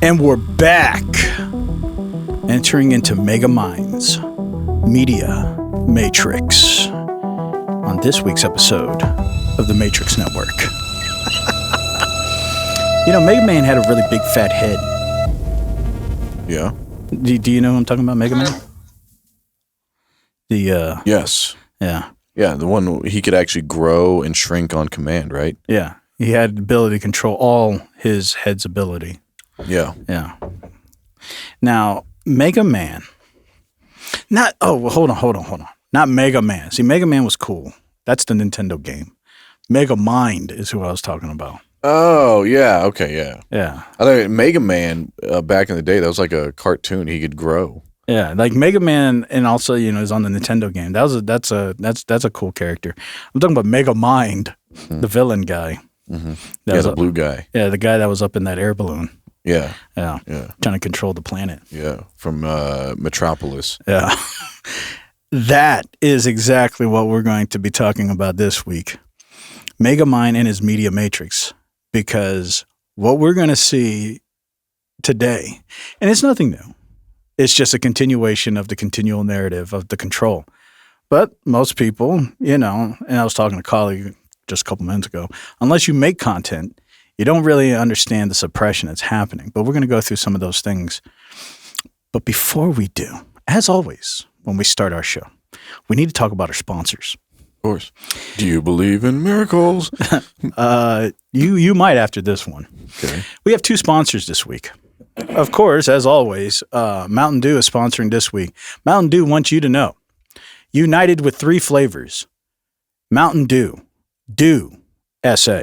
And we're back, entering into MEGAMINDS MEDIA MATRIX on this week's episode of the Matrix Network. You know, Mega Man had a really big fat head. Yeah. Do you know who I'm talking about, Mega Man? Yes. Yeah. Yeah, the one he could actually grow and shrink on command, right? Yeah. He had the ability to control all his head's ability. Yeah. Yeah. Now, Mega Man. Hold on. Not Mega Man. See, Mega Man was cool. That's the Nintendo game. Megamind is who I was talking about. Oh, yeah. Okay, yeah. Yeah. I thought Mega Man back in the day, that was like a cartoon. He could grow. Yeah, like Mega Man, and also is on the Nintendo game. That's a cool character. I'm talking about Megamind, the villain guy. Mm-hmm. Yeah, the blue guy. Yeah, the guy that was up in that air balloon. Yeah. Yeah. Trying to control the planet. Yeah. From Metropolis. Yeah. That is exactly what we're going to be talking about this week. Megamind and his media matrix. Because what we're going to see today, and it's nothing new. It's just a continuation of the continual narrative of the control. But most people, and I was talking to a colleague just a couple minutes ago, unless you make content, you don't really understand the suppression that's happening. But we're going to go through some of those things. But before we do, as always, when we start our show, we need to talk about our sponsors. Of course. Do you believe in miracles? You might after this one. Okay. We have two sponsors this week. Of course, as always, Mountain Dew is sponsoring this week. Mountain Dew wants you to know, united with 3 flavors, Mountain Dew, Dew SA.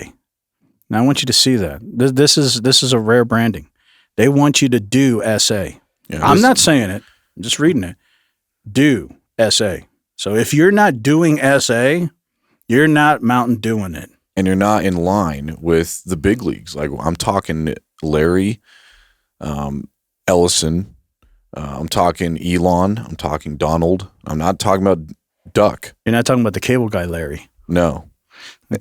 Now I want you to see that. This is a rare branding. They want you to do SA. Yeah, I'm not saying it. I'm just reading it. Do SA. So if you're not doing SA, you're not Mountain Dewing it. And you're not in line with the big leagues. Like I'm talking Larry, Ellison, I'm talking Elon, I'm talking Donald. I'm not talking about Duck. You're not talking about the cable guy, Larry. No. But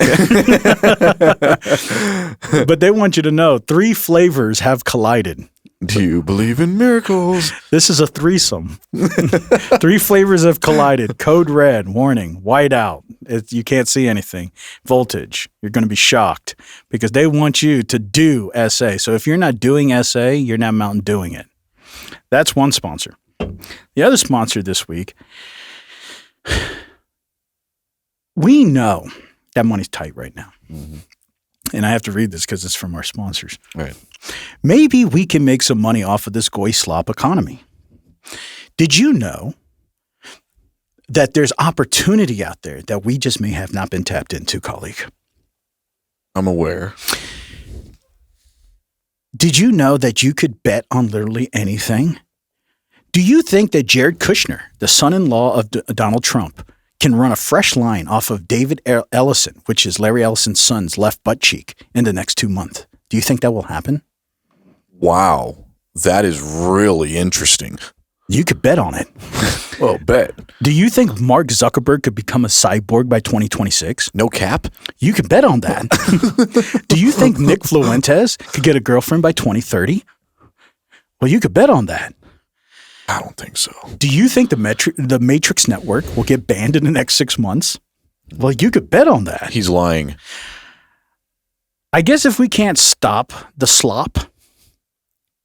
they want you to know 3 flavors have collided. Do you believe in miracles? This is a threesome. 3 flavors have collided. Code red, warning, white out. You can't see anything. Voltage, you're going to be shocked because they want you to do SA. So if you're not doing SA, you're not Mountain Dewing it. That's one sponsor. The other sponsor this week, we know that money's tight right now. Mm-hmm. And I have to read this because it's from our sponsors. Right. Maybe we can make some money off of this Goy Slop economy. Did you know that there's opportunity out there that we just may have not been tapped into, colleague? I'm aware. Did you know that you could bet on literally anything? Do you think that Jared Kushner, the son-in-law of Donald Trump, can run a fresh line off of David Ellison, which is Larry Ellison's son's left butt cheek, in the next 2 months? Do you think that will happen? Wow. That is really interesting. You could bet on it. Well, bet. Do you think Mark Zuckerberg could become a cyborg by 2026? No cap? You can bet on that. Do you think Nick Fuentes could get a girlfriend by 2030? Well, you could bet on that. I don't think so. Do you think the Matrix Network will get banned in the next 6 months? Well, you could bet on that. He's lying. I guess if we can't stop the slop,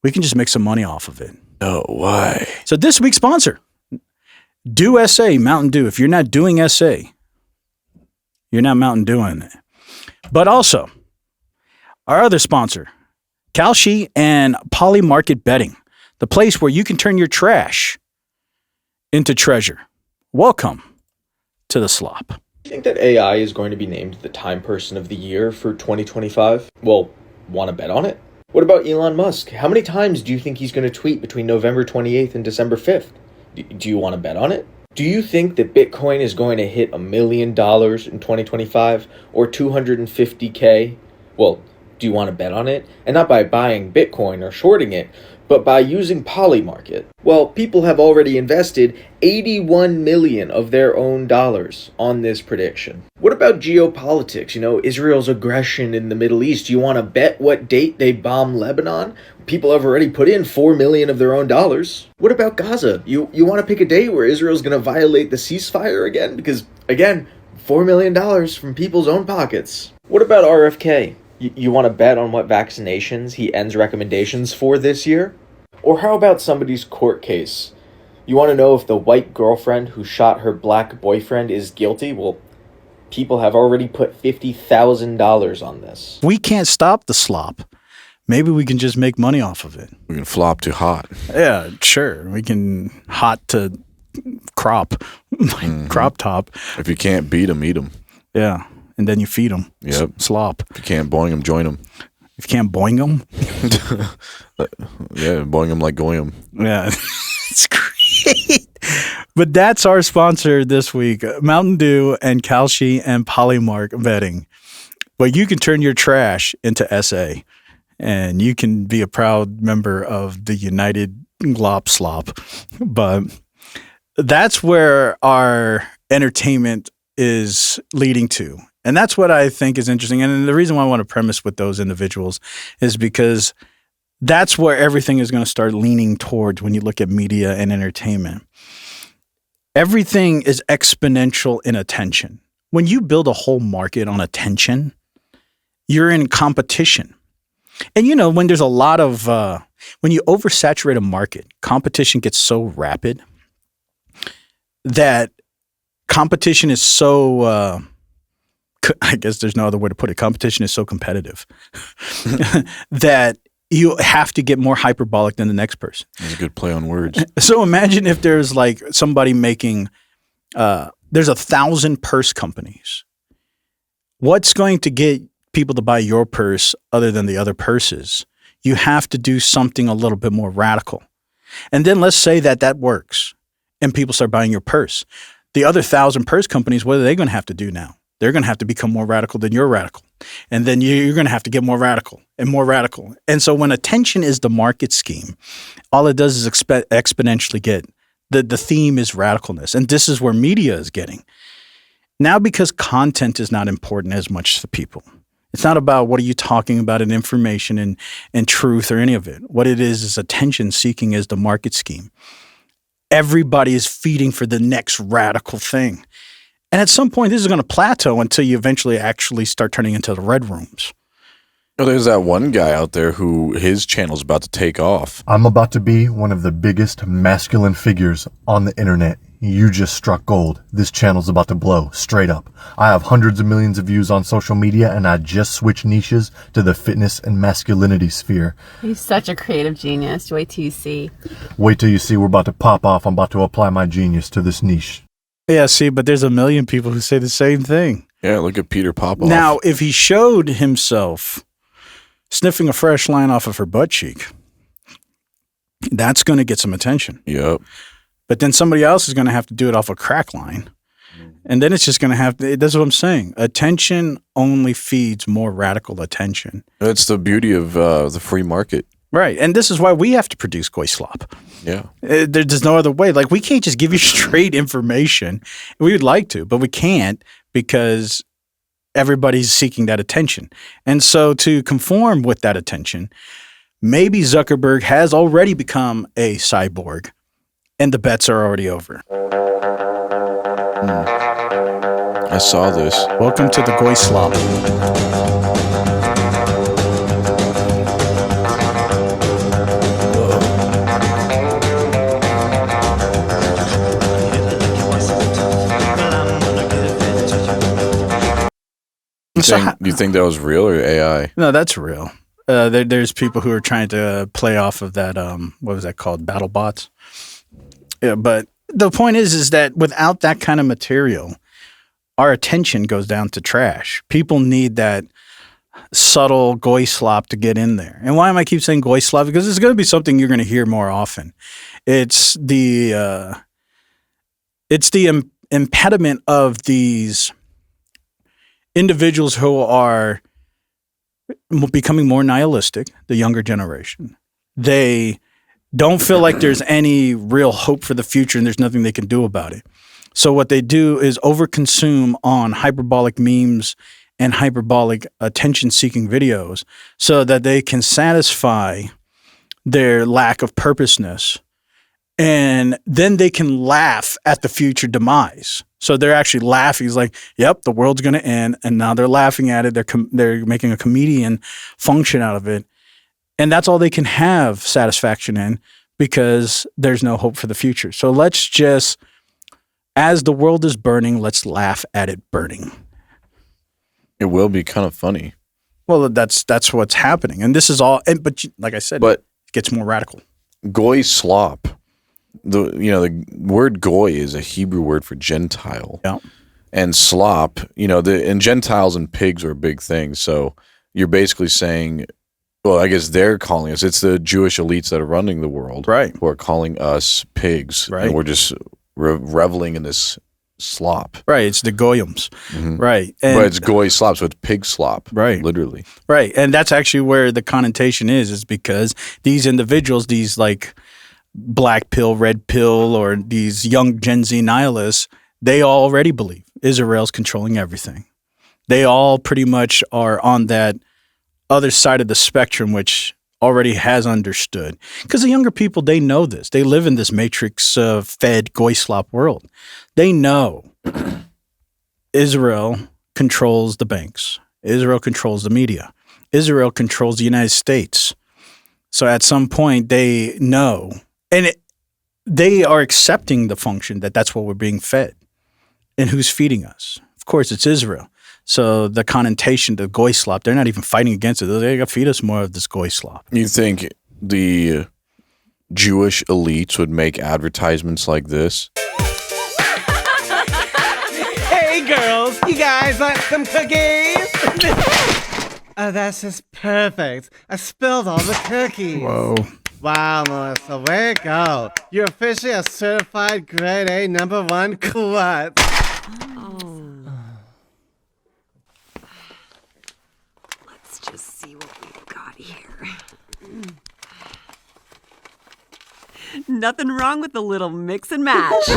we can just make some money off of it. No way. So this week's sponsor, Do SA, Mountain Dew. If you're not doing SA, you're not Mountain Dewing it. But also, our other sponsor, Kalshi and Poly Market Betting, the place where you can turn your trash into treasure. Welcome to the slop. Do you think that AI is going to be named the Time Person of the Year for 2025? Well, want to bet on it? What about Elon Musk? How many times do you think he's going to tweet between November 28th and December 5th? Do you want to bet on it? Do you think that Bitcoin is going to hit $1 million in 2025 or 250K? Well, do you want to bet on it? And not by buying Bitcoin or shorting it, But by using Polymarket, well, people have already invested 81 million of their own dollars on this prediction. What about geopolitics? Israel's aggression in the Middle East. You want to bet what date they bomb Lebanon? People have already put in 4 million of their own dollars. What about Gaza? You want to pick a date where Israel's going to violate the ceasefire again? Because, again, $4 million from people's own pockets. What about RFK? You want to bet on what vaccinations he ends recommendations for this year? Or how about somebody's court case? You want to know if the white girlfriend who shot her black boyfriend is guilty? Well, people have already put $50,000 on this. We can't stop the slop. Maybe we can just make money off of it. We can flop to hot. Yeah, sure. We can hot to crop, crop top. If you can't beat them, eat them. Yeah. And then you feed them. Yep. Slop. If you can't boing them, join them. If you can't boing them. Yeah, boing them like goy them. Yeah. It's great. But that's our sponsor this week, Mountain Dew and Kalshi and Polymark Betting. But you can turn your trash into SA, and you can be a proud member of the United Glop Slop. But that's where our entertainment is leading to. And that's what I think is interesting. And the reason why I want to premise with those individuals is because that's where everything is going to start leaning towards when you look at media and entertainment. Everything is exponential in attention. When you build a whole market on attention, you're in competition. And when there's a lot of, when you oversaturate a market, competition gets so rapid that competition is so, I guess there's no other way to put it. Competition is so competitive that you have to get more hyperbolic than the next person. That's a good play on words. So imagine if there's like somebody making, there's 1,000 purse companies. What's going to get people to buy your purse other than the other purses? You have to do something a little bit more radical. And then let's say that works and people start buying your purse. The other 1,000 purse companies, what are they going to have to do now? They're going to have to become more radical than you're radical. And then you're going to have to get more radical and more radical. And so when attention is the market scheme, all it does is exponentially get. The theme is radicalness. And this is where media is getting. Now because content is not important as much to people. It's not about what are you talking about in information and truth or any of it. What it is attention seeking is the market scheme. Everybody is feeding for the next radical thing. And at some point, this is going to plateau until you eventually actually start turning into the red rooms. Oh, there's that one guy out there who his channel's about to take off. I'm about to be one of the biggest masculine figures on the internet. You just struck gold. This channel's about to blow, straight up. I have hundreds of millions of views on social media, and I just switched niches to the fitness and masculinity sphere. He's such a creative genius. Wait till you see. Wait till you see we're about to pop off. I'm about to apply my genius to this niche. Yeah, see, but there's a million people who say the same thing. Yeah, look at Peter Popoff. Now, if he showed himself sniffing a fresh line off of her butt cheek, that's going to get some attention. Yep. But then somebody else is going to have to do it off a crack line. And then it's just going to have to, that's what I'm saying. Attention only feeds more radical attention. That's the beauty of the free market. Right. And this is why we have to produce Goy Slop. Yeah. There's no other way. Like, we can't just give you straight information. We would like to, but we can't because everybody's seeking that attention. And so to conform with that attention, maybe Zuckerberg has already become a cyborg and the bets are already over. I saw this. Welcome to the Goy Slop. Do you think that was real or AI? No, that's real. There's people who are trying to play off of that. What was that called? Battle bots. Yeah, but the point is that without that kind of material, our attention goes down to trash. People need that subtle Goy Slop to get in there. And why am I keep saying Goy Slop? Because it's going to be something you're going to hear more often. It's the impediment of these individuals who are becoming more nihilistic, the younger generation. They don't feel like there's any real hope for the future and there's nothing they can do about it. So what they do is overconsume on hyperbolic memes and hyperbolic attention-seeking videos so that they can satisfy their lack of purposeness. And then they can laugh at the future demise. So they're actually laughing. It's like, yep, the world's going to end. And now they're laughing at it. They're making a comedian function out of it. And that's all they can have satisfaction in because there's no hope for the future. So let's just, as the world is burning, let's laugh at it burning. It will be kind of funny. Well, that's what's happening. And this is all, but like I said, it gets more radical. Goy Slop. The word goy is a Hebrew word for Gentile. Yeah. And slop, and Gentiles and pigs are a big thing. So you're basically saying, well, I guess they're calling us. It's the Jewish elites that are running the world, right? Who are calling us pigs, right? And we're just reveling in this slop, right? It's the goyim, right? And, but it's goy slop, so it's pig slop, right? Literally, right. And that's actually where the connotation is because these individuals, these like black pill, red pill, or these young Gen Z nihilists, they already believe Israel's controlling everything. They all pretty much are on that other side of the spectrum, which already has understood. Because the younger people, they know this. They live in this matrix-fed Goy Slop world. They know Israel controls the banks. Israel controls the media. Israel controls the United States. So at some point, they know. And they are accepting the function that that's what we're being fed. And who's feeding us? Of course, it's Israel. So the connotation, the Goy Slop, they're not even fighting against it. They got to feed us more of this Goy Slop. You think the Jewish elites would make advertisements like this? Hey, girls, you guys want some cookies? Oh, that's just perfect. I spilled all the cookies. Whoa. Wow, Melissa, way to go. You're officially a certified grade A #1 klutz. Let's just see what we've got here. Nothing wrong with a little mix and match.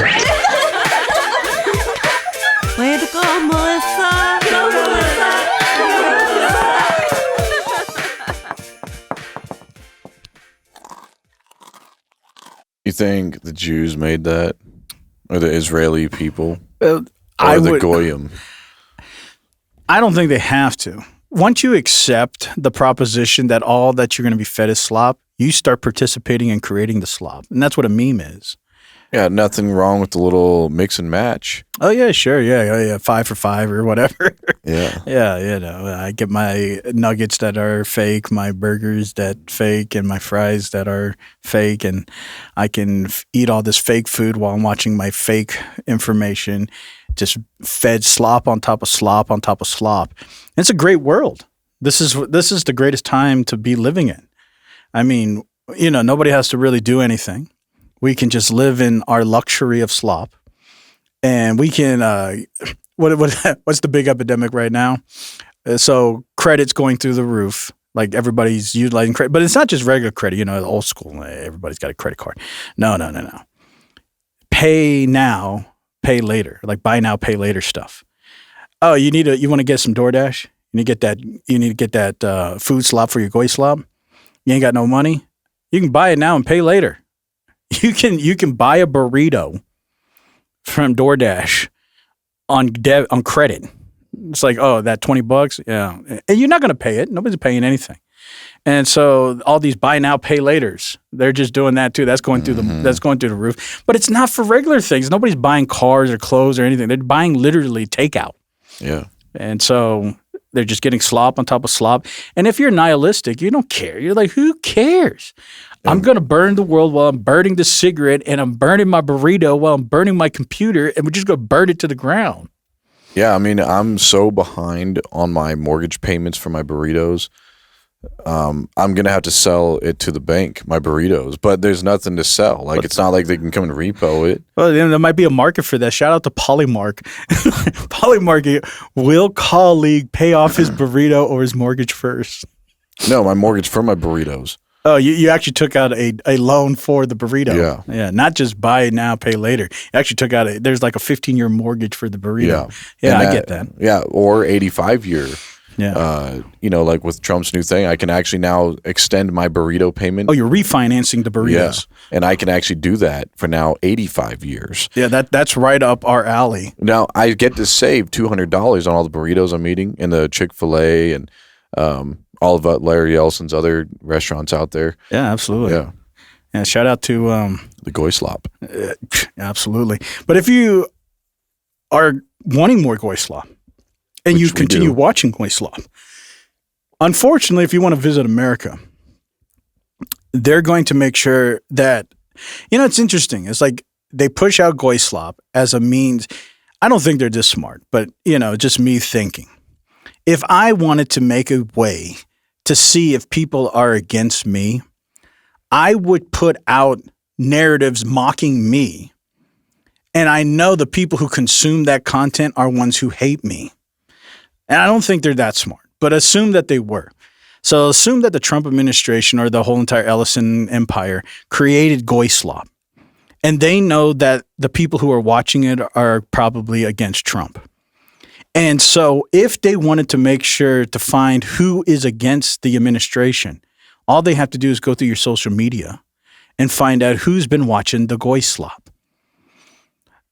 Way to go, Melissa! Go, Melissa! You think the Jews made that? Or the Israeli people? Or the Goyim? I don't think they have to. Once you accept the proposition that all that you're going to be fed is slop, you start participating in creating the slop. And that's what a meme is. Yeah, nothing wrong with the little mix and match. Oh, yeah, sure. Yeah. 5 for $5 or whatever. Yeah. Yeah, I get my nuggets that are fake, my burgers that fake, and my fries that are fake. And I can eat all this fake food while I'm watching my fake information, just fed slop on top of slop on top of slop. And it's a great world. This is the greatest time to be living in. I mean, nobody has to really do anything. We can just live in our luxury of slop, and we can. What's the big epidemic right now? So credit's going through the roof. Like everybody's utilizing credit, but it's not just regular credit. Old school. Everybody's got a credit card. No. Pay now, pay later. Like buy now, pay later stuff. Oh, you want to get some DoorDash? You need to get that food slop for your Goy Slop. You ain't got no money. You can buy it now and pay later. You can buy a burrito from DoorDash on credit. It's like, oh, that $20, yeah, and you're not going to pay it. Nobody's paying anything, and so all these buy now, pay laters, they're just doing that too. That's going through the roof. But it's not for regular things. Nobody's buying cars or clothes or anything. They're buying literally takeout. Yeah, and so they're just getting slop on top of slop. And if you're nihilistic, you don't care. You're like, who cares? I'm going to burn the world while I'm burning the cigarette, and I'm burning my burrito while I'm burning my computer, and we're just going to burn it to the ground. Yeah, I mean, I'm so behind on my mortgage payments for my burritos. I'm going to have to sell it to the bank, my burritos, but there's nothing to sell. Like, it's not like they can come and repo it. Well, then there might be a market for that. Shout out to Polymark. Polymark will colleague pay off his burrito or his mortgage first. No, my mortgage for my burritos. Oh, you actually took out a loan for the burrito. Yeah. Yeah. Not just buy now, pay later. You actually took out there's like a 15-year mortgage for the burrito. Yeah, I get that. Yeah, or 85-year. Yeah. Like with Trump's new thing, I can actually now extend my burrito payment. Oh, you're refinancing the burritos. Yeah. And I can actually do that for now 85 years. Yeah, that's right up our alley. Now, I get to save $200 on all the burritos I'm eating in the Chick-fil-A and all of Larry Elson's other restaurants out there. Yeah, absolutely. Yeah, shout out to the Goy Slop. Absolutely. But if you are wanting more Goy Slop and Which you we continue do. watching Goy Slop, unfortunately, if you want to visit America, they're going to make sure that, it's interesting. It's like they push out Goy Slop as a means. I don't think they're this smart, but, just me thinking. If I wanted to make a way to see if people are against me, I would put out narratives mocking me. And I know the people who consume that content are ones who hate me. And I don't think they're that smart, but assume that they were. So assume that the Trump administration or the whole entire Ellison empire created Goy Slop. And they know that the people who are watching it are probably against Trump. And so if they wanted to make sure to find who is against the administration, all they have to do is go through your social media and find out who's been watching the Goy Slop.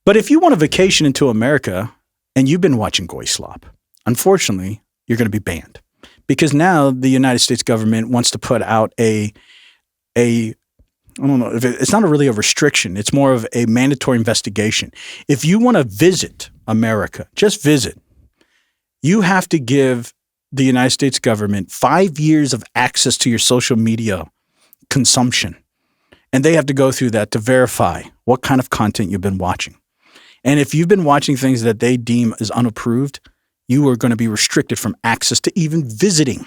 But if you want a vacation into America and you've been watching Goy Slop, unfortunately, you're going to be banned. Because now the United States government wants to put out I don't know, it's not really a restriction. It's more of a mandatory investigation. If you want to visit America, just visit, you have to give the United States government 5 years of access to your social media consumption. And they have to go through that to verify what kind of content you've been watching. And if you've been watching things that they deem as unapproved, you are going to be restricted from access to even visiting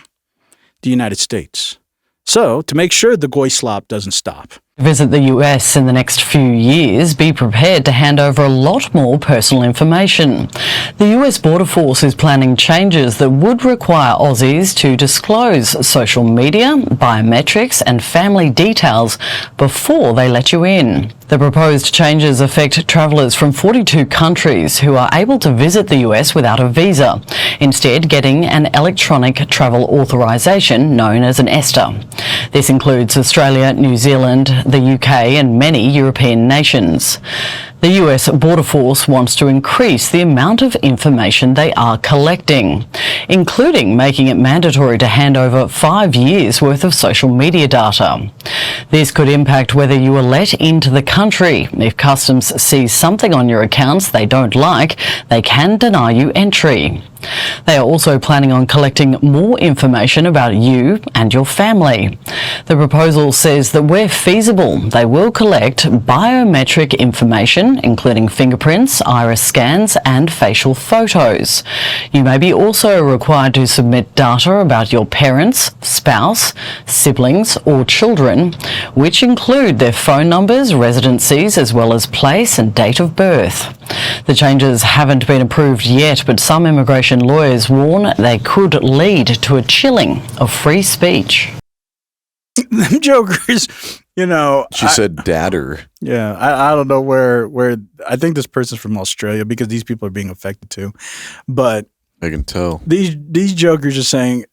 the United States. So, to make sure the Goy Slop doesn't stop. Visit the US in the next few years, be prepared to hand over a lot more personal information. The US Border Force is planning changes that would require Aussies to disclose social media, biometrics and family details before they let you in. The proposed changes affect travellers from 42 countries who are able to visit the US without a visa, instead getting an electronic travel authorisation known as an ESTA. This includes Australia, New Zealand, the UK and many European nations. The US Border Force wants to increase the amount of information they are collecting, including making it mandatory to hand over 5 years' worth of social media data. This could impact whether you are let into the country. If Customs sees something on your accounts they don't like, they can deny you entry. They are also planning on collecting more information about you and your family. The proposal says that where feasible, they will collect biometric information, including fingerprints, iris scans and facial photos. You may be also required to submit data about your parents, spouse, siblings or children, which include their phone numbers, residencies, as well as place and date of birth. The changes haven't been approved yet, but some immigration lawyers warn they could lead to a chilling of free speech. Them jokers, She said dadder. Yeah, I don't know where I think this person's from Australia because these people are being affected too. But I can tell. These jokers are saying,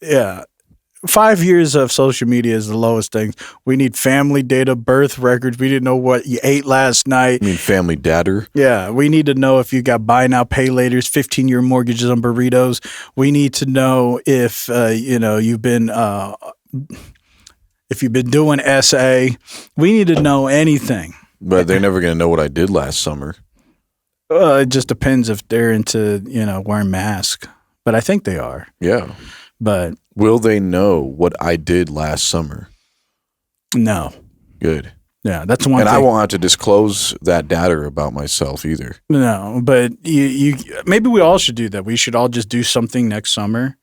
5 years of social media is the lowest thing. We need family data, birth records. We didn't know what you ate last night. You mean family dadder? Yeah, we need to know if you got buy now, pay laters, 15-year mortgages on burritos. We need to know if you've been doing SA. We need to know anything. But they're never going to know what I did last summer. It just depends if they're into wearing masks. But I think they are. Yeah. But will they know what I did last summer? No. Good. Yeah, that's one thing. And I won't have to disclose that data about myself either. No, but you maybe we all should do that. We should all just do something next summer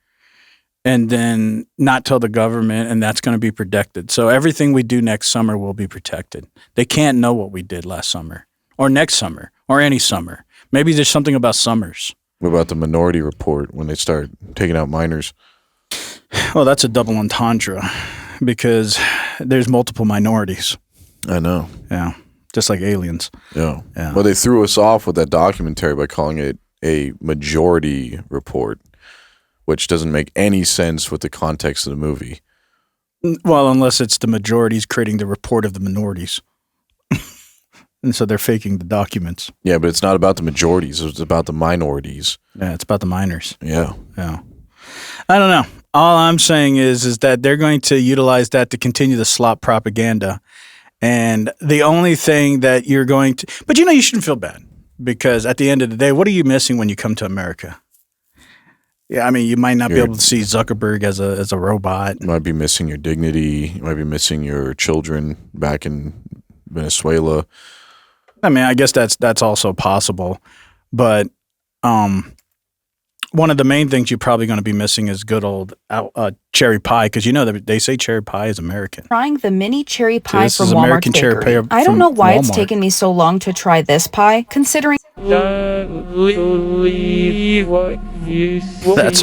and then not tell the government, and that's going to be protected. So everything we do next summer will be protected. They can't know what we did last summer or next summer or any summer. Maybe there's something about summers. What about the Minority Report when they start taking out minors? Well, that's a double entendre because there's multiple minorities. I know. Yeah. Just like aliens. Yeah. Yeah. Well, they threw us off with that documentary by calling it a majority report, which doesn't make any sense with the context of the movie. Well, unless it's the majorities creating the report of the minorities. And so they're faking the documents. Yeah, but it's not about the majorities. It's about the minorities. Yeah, it's about the minors. Yeah. Yeah. I don't know. All I'm saying is that they're going to utilize that to continue the slop propaganda. And the only thing that you're going to, but you shouldn't feel bad, because at the end of the day, what are you missing when you come to America? Yeah, I mean, you might not be able to see Zuckerberg as a robot. You might be missing your dignity. You might be missing your children back in Venezuela. I mean, I guess that's also possible, but one of the main things you're probably going to be missing is good old cherry pie, because that they say cherry pie is American. Trying the mini cherry pie This from is Walmart American cherry Bakery. pie I don't from know why it's Walmart. taken me so long to try this pie, considering. That's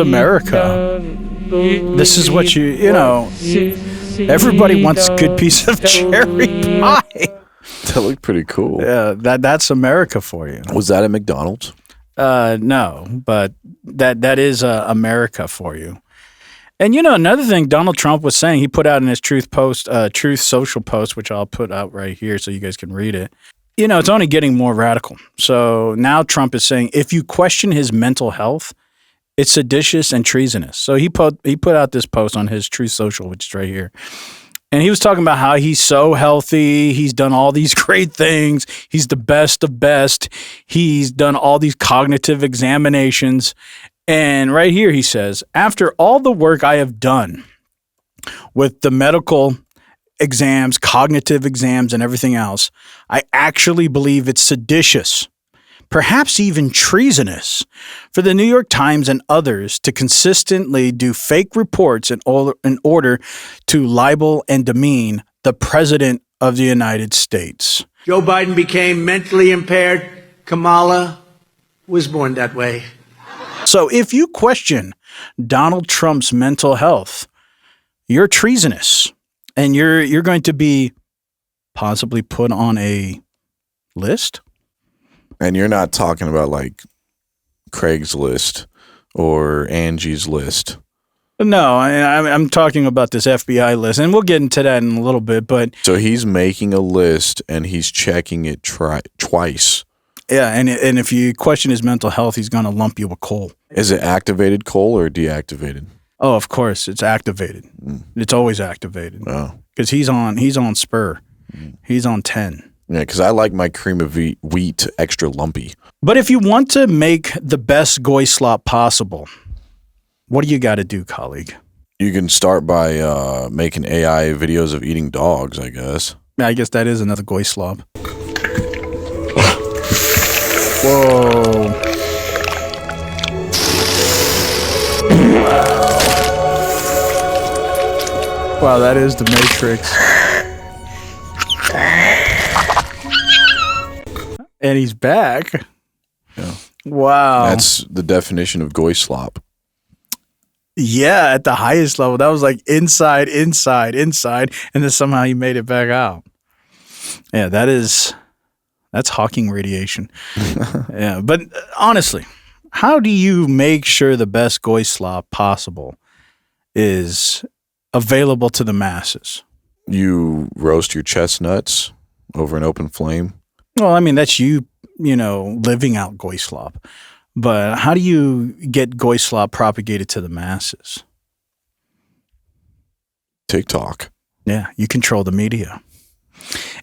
America. This is what everybody wants a good piece of cherry pie. That looked pretty cool. Yeah, that's America for you. Was that at McDonald's? No, but that is America for you. And another thing Donald Trump was saying, he put out in his Truth Social post, which I'll put out right here so you guys can read it. It's only getting more radical. So now Trump is saying if you question his mental health, it's seditious and treasonous. So he put out this post on his Truth Social, which is right here. And he was talking about how he's so healthy. He's done all these great things. He's the best of best. He's done all these cognitive examinations. And right here he says, after all the work I have done with the medical exams, cognitive exams, and everything else, I actually believe it's seditious, perhaps even treasonous, for the New York Times and others to consistently do fake reports in order to libel and demean the President of the United States. Joe Biden became mentally impaired. Kamala was born that way. So if you question Donald Trump's mental health, you're treasonous, and you're going to be possibly put on a list. And you're not talking about like Craigslist or Angie's List. No, I'm talking about this FBI list, and we'll get into that in a little bit. But so he's making a list and he's checking it twice. Yeah, and if you question his mental health, he's going to lump you with coal. Is it activated coal or deactivated? Oh, of course, it's activated. It's always activated. Oh, because he's on Spur. He's on 10. Yeah, because I like my cream of wheat extra lumpy. But if you want to make the best Goy Slop possible, what do you got to do, colleague? You can start by making AI videos of eating dogs, I guess. Yeah, I guess that is another Goy Slop. Whoa. Wow, that is the Matrix. And he's back. Yeah. Wow. That's the definition of Goy Slop. Yeah, at the highest level. That was like inside, and then somehow he made it back out. Yeah, that's Hawking radiation. Yeah, but honestly, how do you make sure the best Goy Slop possible is available to the masses? You roast your chestnuts over an open flame. Well, I mean, that's you living out Goy Slop. But how do you get Goy Slop propagated to the masses? TikTok. Yeah, you control the media.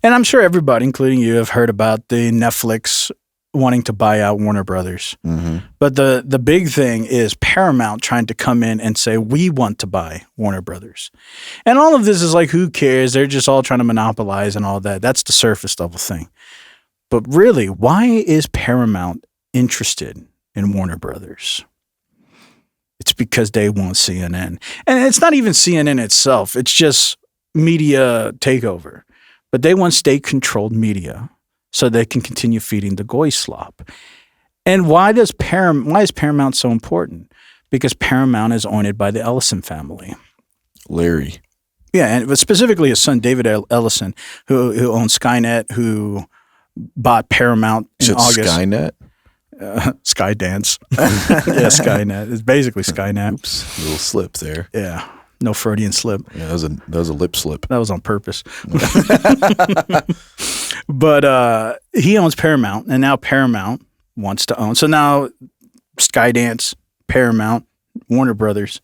And I'm sure everybody, including you, have heard about the Netflix wanting to buy out Warner Brothers. Mm-hmm. But the big thing is Paramount trying to come in and say, we want to buy Warner Brothers. And all of this is like, who cares? They're just all trying to monopolize and all that. That's the surface level thing. But really, why is Paramount interested in Warner Brothers? It's because they want CNN. And it's not even CNN itself. It's just media takeover. But they want state-controlled media so they can continue feeding the Goy Slop. And why is Paramount so important? Because Paramount is owned by the Ellison family. Larry. Yeah, and specifically his son, David Ellison, who owns Skynet, who bought Paramount in August. Skynet? Skydance. Yeah, Skynet. It's basically Skynet. Oops, little slip there. Yeah, no Freudian slip. Yeah, that was a lip slip. That was on purpose. But he owns Paramount, and now Paramount wants to own. So now Skydance, Paramount, Warner Brothers.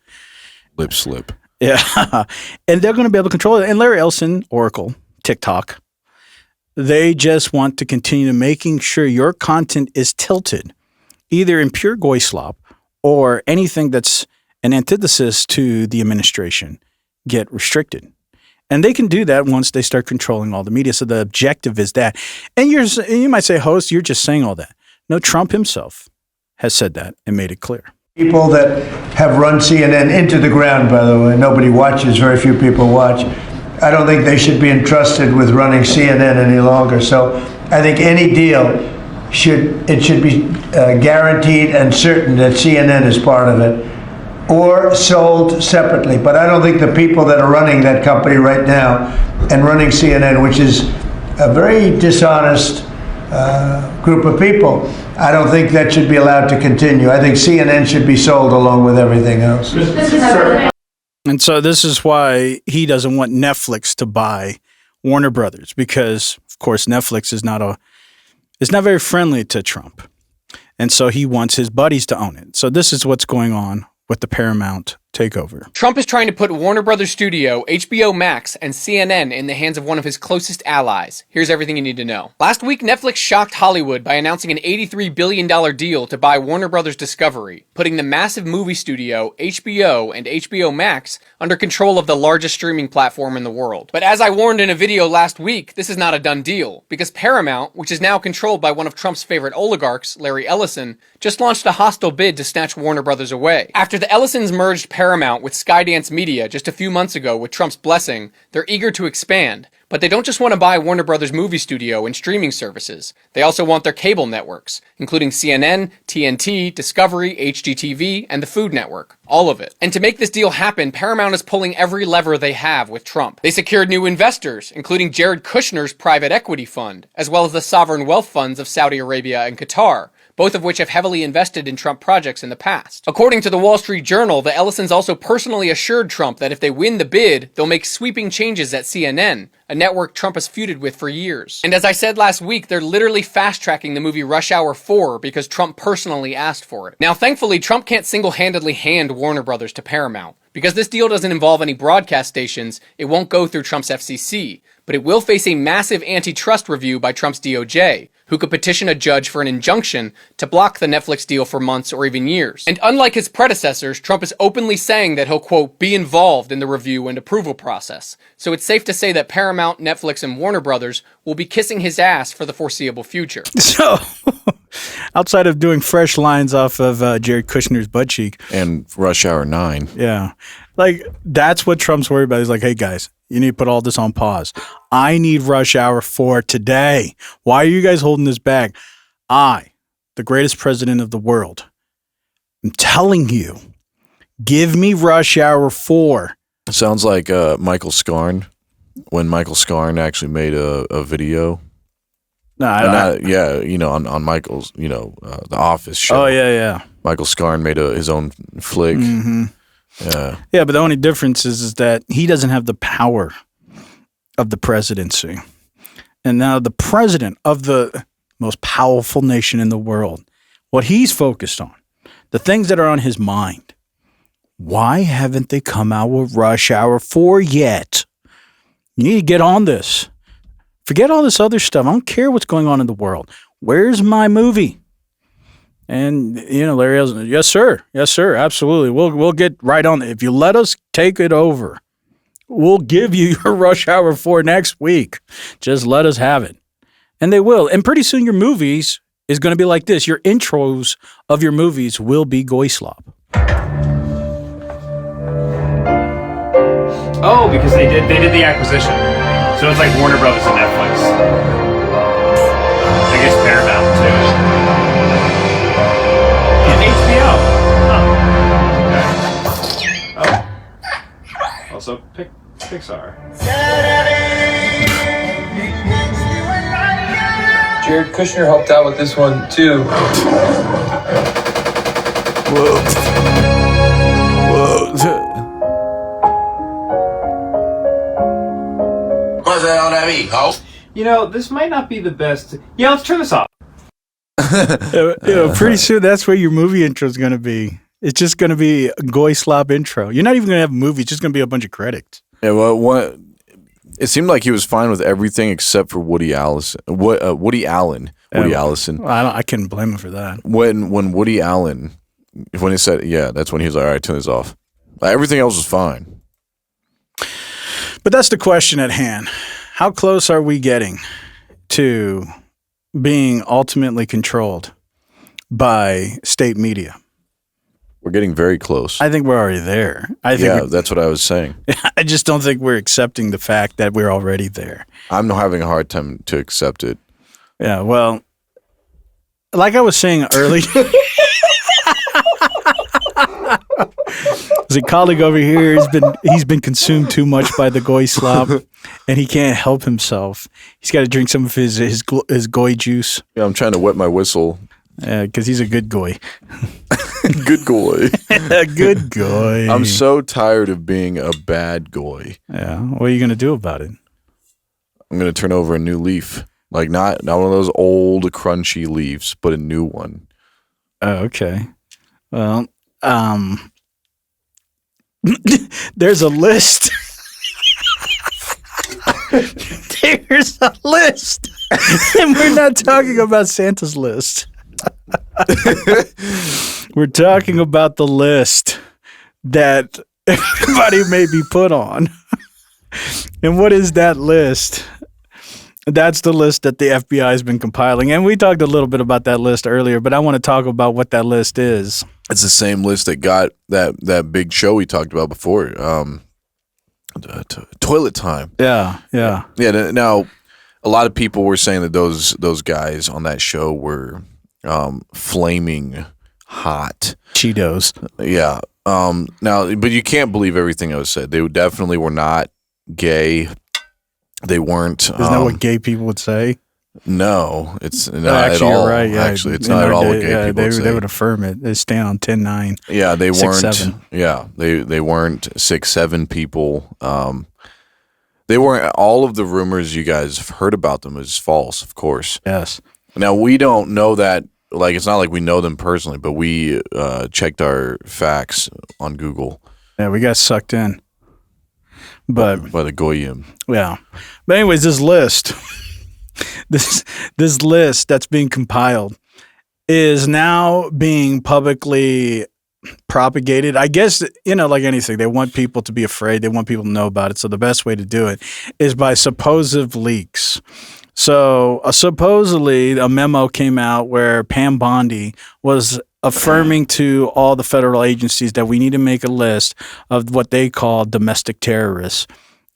Lip slip. Yeah. And they're going to be able to control it. And Larry Ellison, Oracle, TikTok, they just want to continue making sure your content is tilted either in pure Goy Slop or anything that's an antithesis to the administration get restricted. And they can do that once they start controlling all the media. So the objective is that. And you might say, host, you're just saying all that. No, Trump himself has said that and made it clear. People that have run CNN into the ground, by the way, nobody watches, very few people watch. I don't think they should be entrusted with running CNN any longer. So I think any deal should be guaranteed and certain that CNN is part of it, or sold separately. But I don't think the people that are running that company right now and running CNN, which is a very dishonest group of people, I don't think that should be allowed to continue. I think CNN should be sold along with everything else. And so this is why he doesn't want Netflix to buy Warner Brothers, because of course Netflix is not very friendly to Trump. And so he wants his buddies to own it. So this is what's going on with the Paramount takeover. Trump is trying to put Warner Brothers Studio, HBO Max, and CNN in the hands of one of his closest allies. Here's everything you need to know. Last week, Netflix shocked Hollywood by announcing an $83 billion deal to buy Warner Brothers Discovery, putting the massive movie studio, HBO, and HBO Max under control of the largest streaming platform in the world. But as I warned in a video last week, this is not a done deal, because Paramount, which is now controlled by one of Trump's favorite oligarchs, Larry Ellison, just launched a hostile bid to snatch Warner Brothers away. After the Ellisons merged Paramount with Skydance Media just a few months ago with Trump's blessing, they're eager to expand. But they don't just want to buy Warner Brothers movie studio and streaming services. They also want their cable networks, including CNN, TNT, Discovery, HGTV, and the Food Network. All of it. And to make this deal happen, Paramount is pulling every lever they have with Trump. They secured new investors, including Jared Kushner's private equity fund, as well as the sovereign wealth funds of Saudi Arabia and Qatar, both of which have heavily invested in Trump projects in the past. According to the Wall Street Journal, the Ellisons also personally assured Trump that if they win the bid, they'll make sweeping changes at CNN, a network Trump has feuded with for years. And as I said last week, they're literally fast-tracking the movie Rush Hour 4 because Trump personally asked for it. Now, thankfully, Trump can't single-handedly hand Warner Brothers to Paramount. Because this deal doesn't involve any broadcast stations, it won't go through Trump's FCC, but it will face a massive antitrust review by Trump's DOJ, who could petition a judge for an injunction to block the Netflix deal for months or even years. And unlike his predecessors, Trump is openly saying that he'll, quote, be involved in the review and approval process. So it's safe to say that Paramount, Netflix, and Warner Brothers will be kissing his ass for the foreseeable future. So, outside of doing fresh lines off of Jared Kushner's butt cheek. And Rush Hour 9. Yeah. Like, that's what Trump's worried about. He's like, hey, guys, you need to put all this on pause. I need Rush Hour 4 today. Why are you guys holding this back? I, the greatest president of the world, I'm telling you, give me Rush Hour 4. Sounds like Michael Scarn, when Michael Scarn actually made a video. On Michael's, The Office show. Oh, yeah. Michael Scarn made his own flick. Mm-hmm. Yeah, but the only difference is that he doesn't have the power of the presidency. And now the president of the most powerful nation in the world, what he's focused on, the things that are on his mind, why haven't they come out with Rush Hour 4 yet? You need to get on this. Forget all this other stuff. I don't care what's going on in the world. Where's my movie? And, Larry Ellison, yes, sir, absolutely. We'll get right on it. If you let us take it over, we'll give you your Rush Hour 4 next week. Just let us have it. And they will. And pretty soon your movies is going to be like this. Your intros of your movies will be Goy Slop. Oh, because they did the acquisition. So it's like Warner Brothers and Netflix. I guess Paramount too. HBO. Oh. Also, Pixar. Jared Kushner helped out with this one too. You know, this might not be the best. Yeah, let's turn this off. Pretty soon that's where your movie intro is going to be. It's just going to be a Goy Slop intro. You're not even going to have a movie. It's just going to be a bunch of credits. Yeah, well, it seemed like he was fine with everything except for Woody Allen. Woody Allison. Well, I couldn't blame him for that. When Woody Allen, when he said, yeah, that's when he was like, all right, turn this off. Everything else was fine. But that's the question at hand. How close are we getting to being ultimately controlled by state media? We're getting very close. I think we're already there. That's what I was saying. I just don't think we're accepting the fact that we're already there. I'm having a hard time to accept it. Yeah, well, like I was saying earlier, there's a colleague over here. He's been consumed too much by the Goy Slop, and he can't help himself. He's got to drink some of his Goy juice. Yeah, I'm trying to wet my whistle. Because he's a good Goy. Good Goy. A good Goy. I'm so tired of being a bad Goy. Yeah. What are you going to do about it? I'm going to turn over a new leaf. Like not one of those old crunchy leaves, but a new one. Oh, okay. Well, there's a list. There's a list. And we're not talking about Santa's list. We're talking about the list that everybody may be put on. And what is that list? That's the list that the FBI has been compiling. And we talked a little bit about that list earlier, but I want to talk about what that list is. It's the same list that got that big show we talked about before. Toilet Time. Yeah. Now, a lot of people were saying that those guys on that show were flaming hot Cheetos. Yeah. Now, but you can't believe everything that was said. They definitely were not gay. They weren't. Isn't that what gay people would say? No, it's not actually, at all. You're right. Yeah. Actually, it's not at all what gay people would say. They would affirm it. They stand on 10-9. Yeah, they 6'7". weren't. Yeah, they weren't 6'7" people. They weren't. All of the rumors you guys have heard about them is false, of course. Yes. Now we don't know that. Like, it's not like we know them personally, but we checked our facts on Google. Yeah, we got sucked in. But by the Goyim. Yeah. But anyways, this list, this list that's being compiled is now being publicly propagated. I guess, like anything, they want people to be afraid. They want people to know about it. So the best way to do it is by supposed leaks. So supposedly a memo came out where Pam Bondi was affirming to all the federal agencies that we need to make a list of what they call domestic terrorists.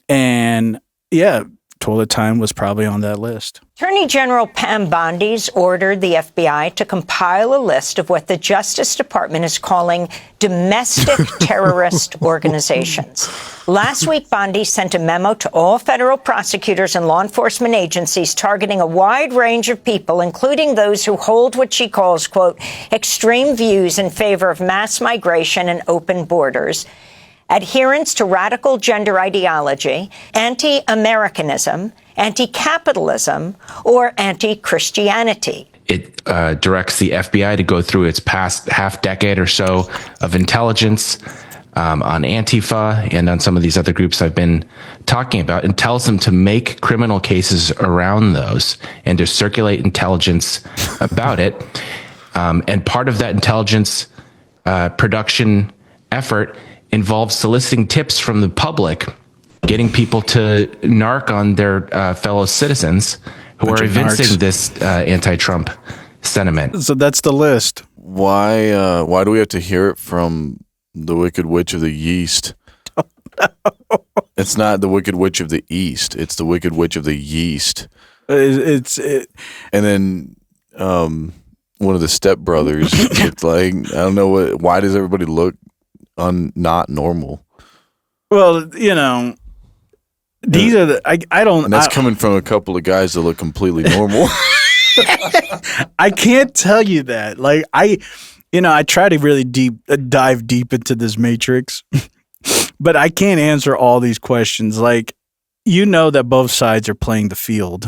And yeah, Toilet Time was probably on that list. Attorney General Pam Bondi's ordered the FBI to compile a list of what the Justice Department is calling domestic terrorist organizations. Last week, Bondi sent a memo to all federal prosecutors and law enforcement agencies targeting a wide range of people, including those who hold what she calls, quote, extreme views in favor of mass migration and open borders, adherence to radical gender ideology, anti-Americanism, anti-capitalism, or anti-Christianity. It directs the FBI to go through its past half decade or so of intelligence on Antifa and on some of these other groups I've been talking about, and tells them to make criminal cases around those and to circulate intelligence about it. And part of that intelligence production effort involves soliciting tips from the public, getting people to narc on their fellow citizens who are evincing this anti-Trump sentiment. So that's the list. Why do we have to hear it from the Wicked Witch of the Yeast? It's not the Wicked Witch of the East. It's the Wicked Witch of the Yeast. And then one of the stepbrothers, it's like, I don't know why does everybody look not normal? Well, These are the I don't. And that's coming from a couple of guys that look completely normal. I can't tell you that. Like I try to really dive deep into this matrix, but I can't answer all these questions. Like, that both sides are playing the field.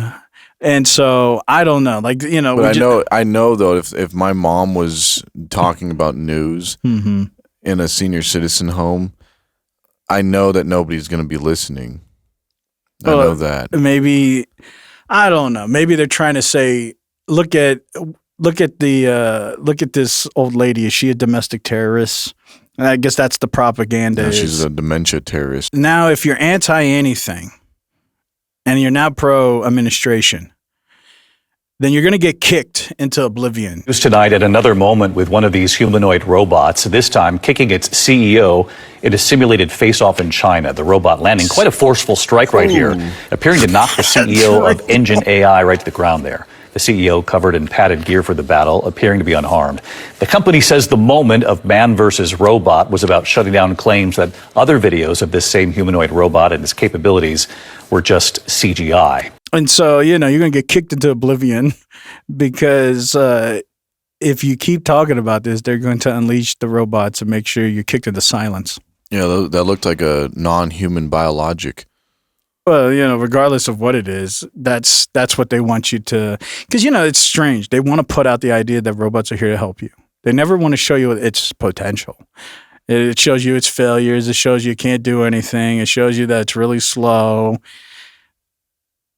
And so I don't know, like, But I know though, if my mom was talking about news in a senior citizen home, I know that nobody's going to be listening. I know that. Maybe, I don't know. Maybe they're trying to say, look at this old lady. Is she a domestic terrorist? And I guess that's the propaganda. No, she's a dementia terrorist. Now, if you're anti anything and you're not pro administration, then you're going to get kicked into oblivion. News tonight at another moment with one of these humanoid robots, this time kicking its CEO in a simulated face-off in China. The robot landing quite a forceful strike right here, appearing to knock the CEO of Engine AI right to the ground there. The CEO, covered in padded gear for the battle, appearing to be unharmed. The company says the moment of man versus robot was about shutting down claims that other videos of this same humanoid robot and its capabilities were just CGI. And so, you're going to get kicked into oblivion because if you keep talking about this, they're going to unleash the robots and make sure you're kicked into silence. Yeah, that looked like a non-human biologic. Well, regardless of what it is, that's what they want you to, because, it's strange. They want to put out the idea that robots are here to help you. They never want to show you its potential. It shows you its failures. It shows you can't do anything. It shows you that it's really slow.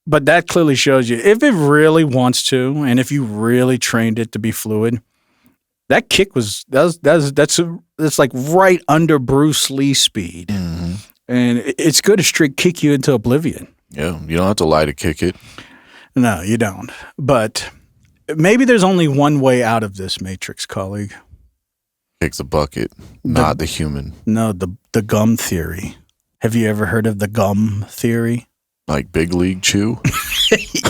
But that clearly shows you if it really wants to, and if you really trained it to be fluid, that kick that's like right under Bruce Lee speed. Mm-hmm. And it's good to straight kick you into oblivion. Yeah, you don't have to lie to kick it. No, you don't. But maybe there's only one way out of this matrix, colleague. Kick the bucket, not the human. No, the gum theory. Have you ever heard of the gum theory? Like Big League Chew?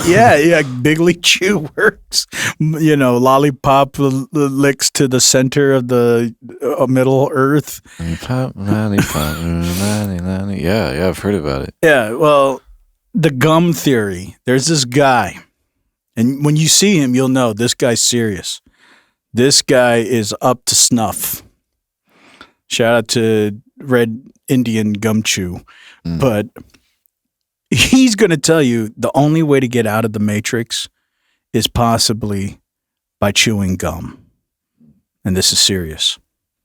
Yeah, Big League Chew works. Lollipop licks to the center of the middle earth. Yeah, I've heard about it. Yeah, well, the gum theory, there's this guy, and when you see him, you'll know this guy's serious. This guy is up to snuff. Shout out to Red Indian Gum Chew. But he's going to tell you the only way to get out of the matrix is possibly by chewing gum. And this is serious.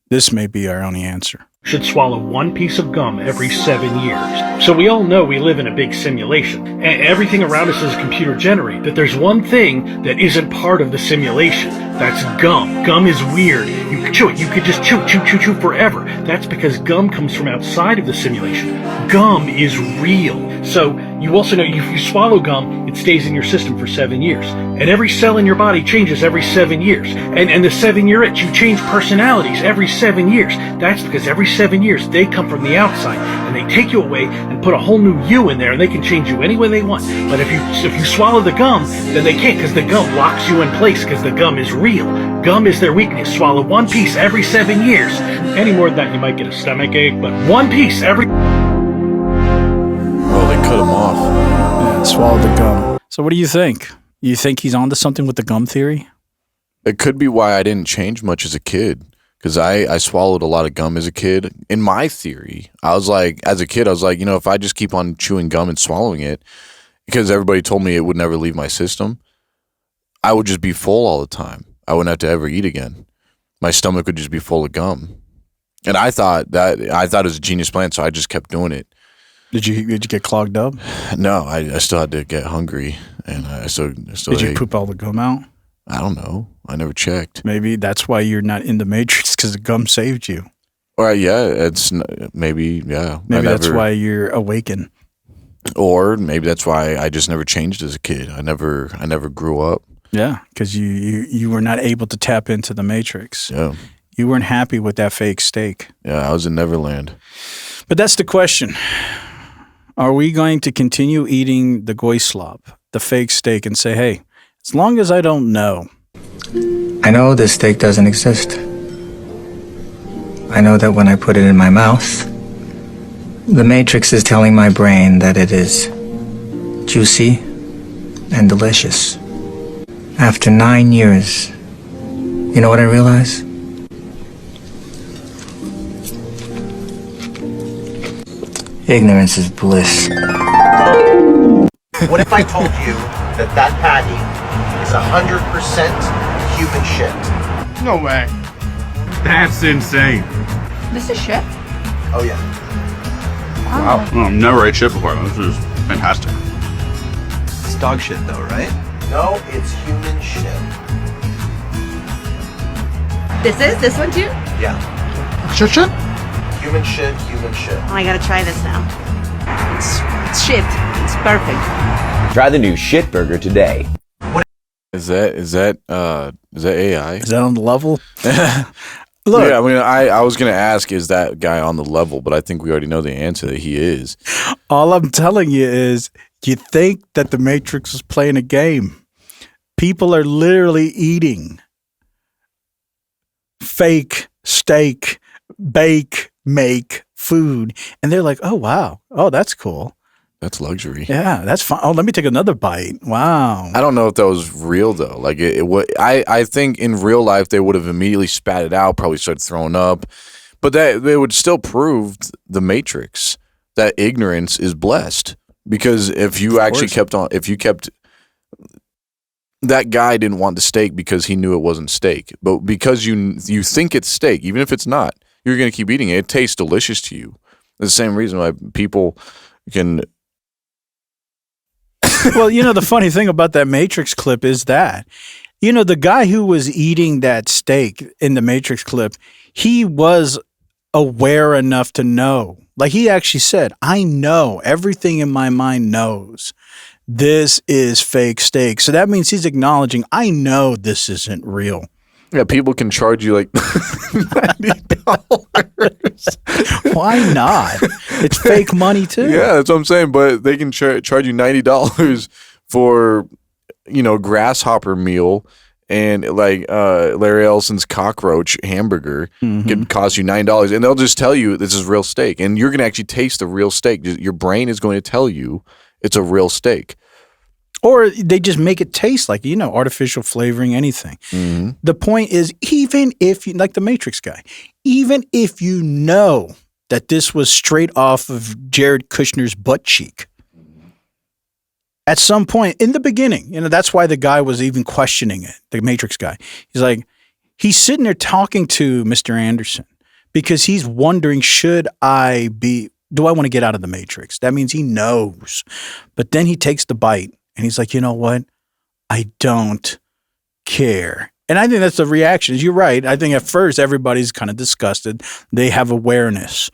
This may be our only answer. Should swallow one piece of gum every 7 years. So we all know we live in a big simulation, and everything around us is computer generated. But there's one thing that isn't part of the simulation. That's gum. Gum is weird. You could chew it. You could just chew forever. That's because gum comes from outside of the simulation. Gum is real. So you also know if you swallow gum, it stays in your system for 7 years. And every cell in your body changes every 7 years. And the 7 year itch, you change personalities every 7 years. That's because every 7 years they come from the outside and they take you away and put a whole new you in there, and they can change you any way they want. But if you swallow the gum, then they can't, because the gum locks you in place, because the gum is real. Gum is their weakness. Swallow one piece every 7 years. Any more than that, you might get a stomach ache, but one piece every... Well, they cut him off. Yeah, swallow the gum. So what do you think? You think he's onto something with the gum theory? It could be why I didn't change much as a kid. Because I swallowed a lot of gum as a kid. In my theory, as a kid, I was like, if I just keep on chewing gum and swallowing it, because everybody told me it would never leave my system, I would just be full all the time. I wouldn't have to ever eat again. My stomach would just be full of gum. And I thought it was a genius plan, so I just kept doing it. Did you get clogged up? No, I still had to get hungry, and I still Did you poop all the gum out? I don't know. I never checked. Maybe that's why you're not in the matrix, because the gum saved you. Or it's maybe, yeah. Maybe that's why you're awakened. Or maybe that's why I just never changed as a kid. I never grew up. Yeah, because you were not able to tap into the matrix. Yeah. You weren't happy with that fake steak. Yeah, I was in Neverland. But that's the question. Are we going to continue eating the Goy Slop, the fake steak, and say, hey, as long as I don't know. I know this steak doesn't exist. I know that when I put it in my mouth, The Matrix is telling my brain that it is juicy and delicious. After 9 years, you know what I realize? Ignorance is bliss. What if I told you that that patty is 100% human shit? No way. That's insane. This is shit. Oh yeah. Wow. I've never ate shit before. This is fantastic. It's dog shit though, right? No, it's human shit. This one too? Yeah. Shit? Human shit, human shit. Oh, I gotta try this now. It's shit. It's perfect. Try the new shit burger today. Is that AI? Is that on the level? Look, yeah, I mean, I was gonna ask, is that guy on the level? But I think we already know the answer that he is. All I'm telling you is, you think that the Matrix is playing a game. People are literally eating fake steak, bake, make food, and they're like, "Oh wow, oh that's cool." That's luxury. Yeah, that's fine. Oh, let me take another bite. Wow. I don't know if that was real though. Like I think in real life they would have immediately spat it out, probably started throwing up, but that they would still prove the Matrix that ignorance is blessed. Because if you actually kept that guy didn't want the steak because he knew it wasn't steak, but because you think it's steak, even if it's not, you're gonna keep eating it. It tastes delicious to you. The same reason why people can. Well, you know, the funny thing about that Matrix clip is that, you know, the guy who was eating that steak in the Matrix clip, he was aware enough to know. Like he actually said, I know, everything in my mind knows this is fake steak. So that means he's acknowledging, I know this isn't real. Yeah, people can charge you like $90. Why not? It's fake money too. Yeah, that's what I'm saying. But they can charge you $90 for, you know, grasshopper meal, and like Larry Ellison's cockroach hamburger can cost you $9, and they'll just tell you this is real steak, and you're gonna actually taste the real steak. Your brain is going to tell you it's a real steak. Or they just make it taste like, you know, artificial flavoring, anything. The point is, even if you, like the Matrix guy, even if you know that this was straight off of Jared Kushner's butt cheek, at some point in the beginning, you know, that's why the guy was even questioning it, the Matrix guy. He's like, he's sitting there talking to Mr. Anderson because he's wondering, do I want to get out of the Matrix? That means he knows. But then he takes the bite. And he's like, you know what? I don't care. And I think that's the reaction. You're right. I think at first everybody's kind of disgusted. They have awareness.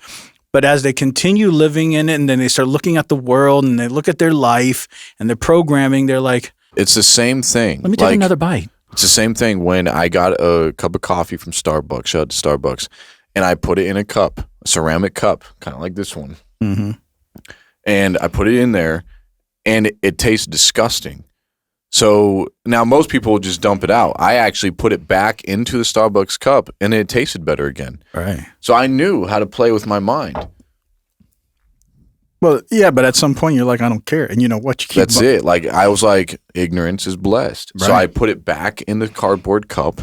But as they continue living in it, and then they start looking at the world and they look at their life and their programming, they're like, it's the same thing. Let me take another bite. It's the same thing when I got a cup of coffee from Starbucks, shout out to Starbucks, and I put it in a cup, a ceramic cup, kind of like this one. And I put it in there, and it tastes disgusting. So now most people will just dump it out. I actually put it back into the Starbucks cup, and it tasted better again. Right. So I knew how to play with my mind. Well, yeah, but at some point you're like, I don't care. And you know what? That's it. Like I was like, ignorance is blessed. Right. So I put it back in the cardboard cup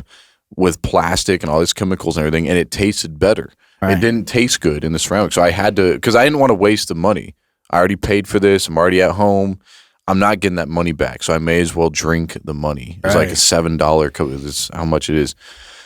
with plastic and all these chemicals and everything, and it tasted better. Right. It didn't taste good in the ceramic. So I had to, because I didn't want to waste the money. I already paid for this. I'm already at home. I'm not getting that money back. So I may as well drink the money. It's like a $7 cup. It's how much it is.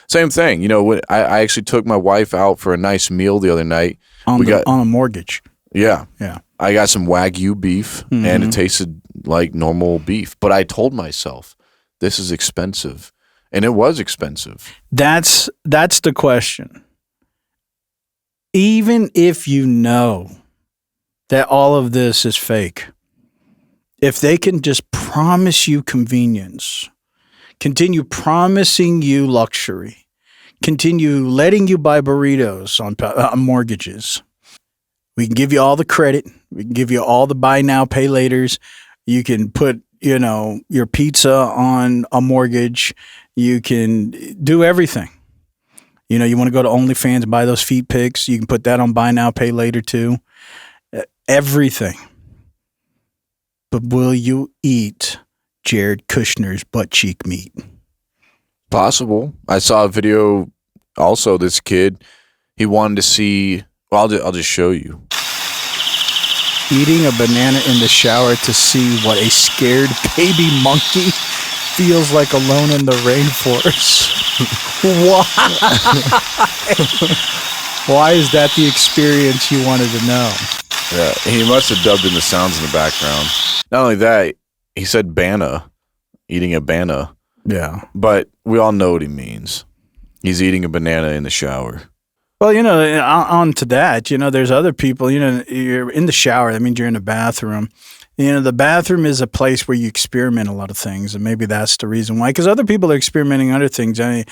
Same thing. You know, I actually took my wife out for a nice meal the other night. On a mortgage. Yeah. Yeah. I got some Wagyu beef, and it tasted like normal beef. But I told myself, this is expensive. And it was expensive. That's the question. Even if you know that all of this is fake, if they can just promise you convenience, continue promising you luxury, continue letting you buy burritos on mortgages, we can give you all the credit, we can give you all the buy now, pay laters, you can put, you know, your pizza on a mortgage, you can do everything. You know, you want to go to OnlyFans and buy those feet pics, you can put that on buy now, pay later too. everything. But will you eat Jared Kushner's butt cheek meat? Possible. I saw a video also, this kid, he wanted to see, well, I'll just show you. Eating a banana in the shower to see what a scared baby monkey feels like alone in the rainforest. Why? Why is that the experience you wanted to know? Yeah, he must have dubbed in the sounds in the background. Not only that, he said bana, eating a bana. Yeah. But we all know what he means. He's eating a banana in the shower. Well, on to that, there's other people, you're in the shower. That means you're in the bathroom. The bathroom is a place where you experiment a lot of things, and maybe that's the reason why. Because other people are experimenting other things. I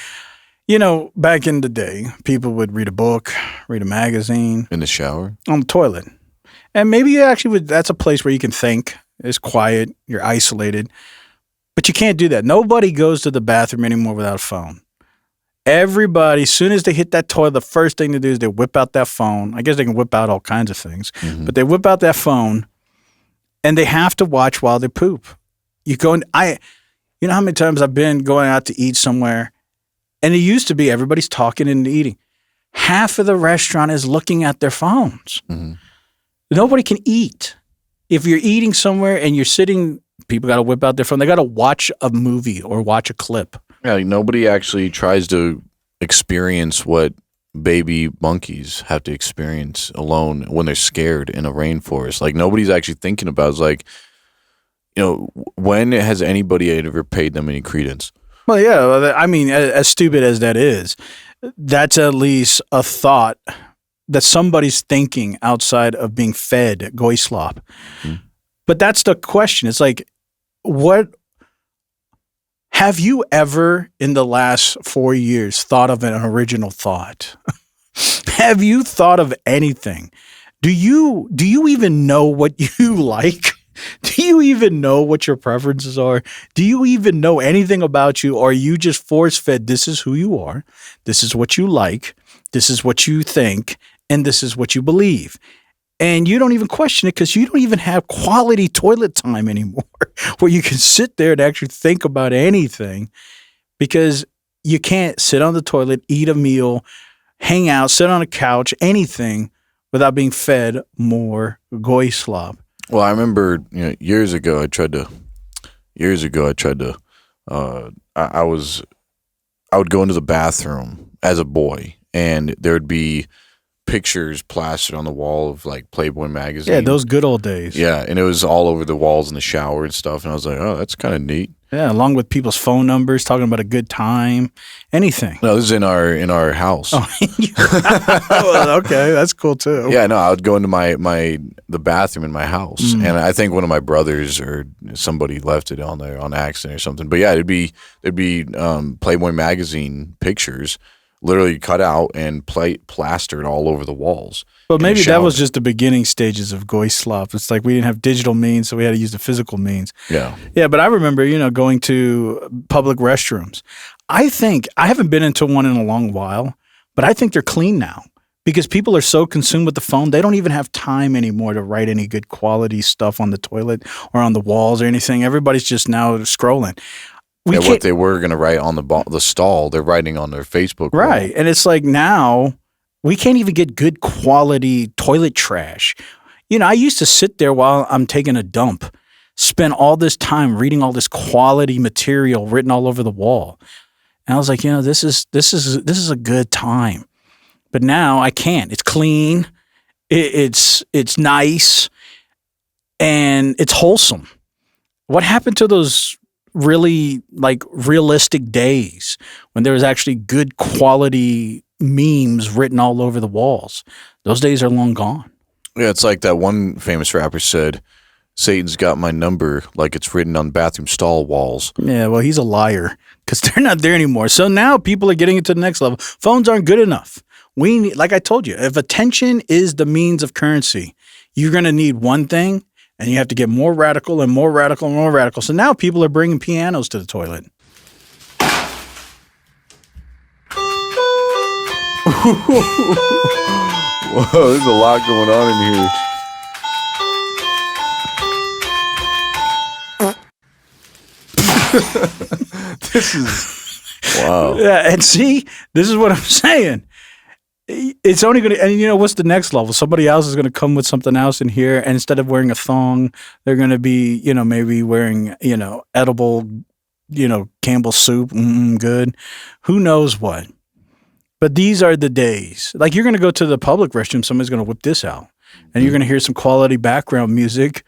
mean, back in the day, people would read a book, read a magazine. In the shower? On the toilet. And maybe that's a place where you can think. It's quiet. You're isolated. But you can't do that. Nobody goes to the bathroom anymore without a phone. Everybody, as soon as they hit that toilet, the first thing to do is they whip out that phone. I guess they can whip out all kinds of things. Mm-hmm. But they whip out that phone, and they have to watch while they poop. You know how many times I've been going out to eat somewhere, and it used to be everybody's talking and eating. Half of the restaurant is looking at their phones. Mm-hmm. Nobody can eat. If you're eating somewhere and you're sitting, people got to whip out their phone. They got to watch a movie or watch a clip. Yeah, nobody actually tries to experience what baby monkeys have to experience alone when they're scared in a rainforest. Like, nobody's actually thinking about it. It's like, when has anybody ever paid them any credence? Well, yeah. I mean, as stupid as that is, that's at least a thought that somebody's thinking outside of being fed Goy Slop. Mm-hmm. But that's the question. It's like, what have you ever in the last 4 years thought of an original thought? Have you thought of anything? Do you even know what you like? Do you even know what your preferences are? Do you even know anything about you? Or are you just force-fed, this is who you are, this is what you like, this is what you think, and this is what you believe? And you don't even question it because you don't even have quality toilet time anymore where you can sit there and actually think about anything, because you can't sit on the toilet, eat a meal, hang out, sit on a couch, anything without being fed more Goy Slop. Well, I remember years ago I tried to I would go into the bathroom as a boy, and there would be pictures plastered on the wall of like Playboy magazine. Yeah, those good old days. Yeah, and it was all over the walls in the shower and stuff. And I was like, oh, that's kind of neat. Yeah, along with people's phone numbers, talking about a good time, anything. No, this is in our house. Oh, well, okay, that's cool too. Yeah, no, I would go into the bathroom in my house, and I think one of my brothers or somebody left it on there on accident or something. But yeah, it'd be Playboy magazine pictures, literally cut out and plastered all over the walls. But maybe that was just the beginning stages of Goy Slop. It's like we didn't have digital means, so we had to use the physical means. Yeah. Yeah, but I remember, going to public restrooms. I think, I haven't been into one in a long while, but I think they're clean now because people are so consumed with the phone, they don't even have time anymore to write any good quality stuff on the toilet or on the walls or anything. Everybody's just now scrolling. What they were going to write on the stall, they're writing on their Facebook wall. Right. And it's like now we can't even get good quality toilet trash. I used to sit there while I'm taking a dump, spend all this time reading all this quality material written all over the wall. And I was like, this is a good time. But now I can't. It's clean. It's nice. And it's wholesome. What happened to those really like realistic days when there was actually good quality memes written all over the walls? Those days are long gone. Yeah, it's like that one famous rapper said, Satan's got my number like it's written on bathroom stall walls. Yeah, well, he's a liar because they're not there anymore. So now people are getting it to the next level. Phones aren't good enough. We need, like I told you, if attention is the means of currency, you're going to need one thing. And you have to get more radical and more radical and more radical. So now people are bringing pianos to the toilet. Whoa, there's a lot going on in here. This is wow. Yeah, and see, this is what I'm saying. It's only going to, and you know, what's the next level? Somebody else is going to come with something else in here, and instead of wearing a thong, they're going to be, you know, maybe wearing, you know, edible, you know, Campbell's soup, good. Who knows what? But these are the days. Like, you're going to go to the public restroom, somebody's going to whip this out, and you're going to hear some quality background music,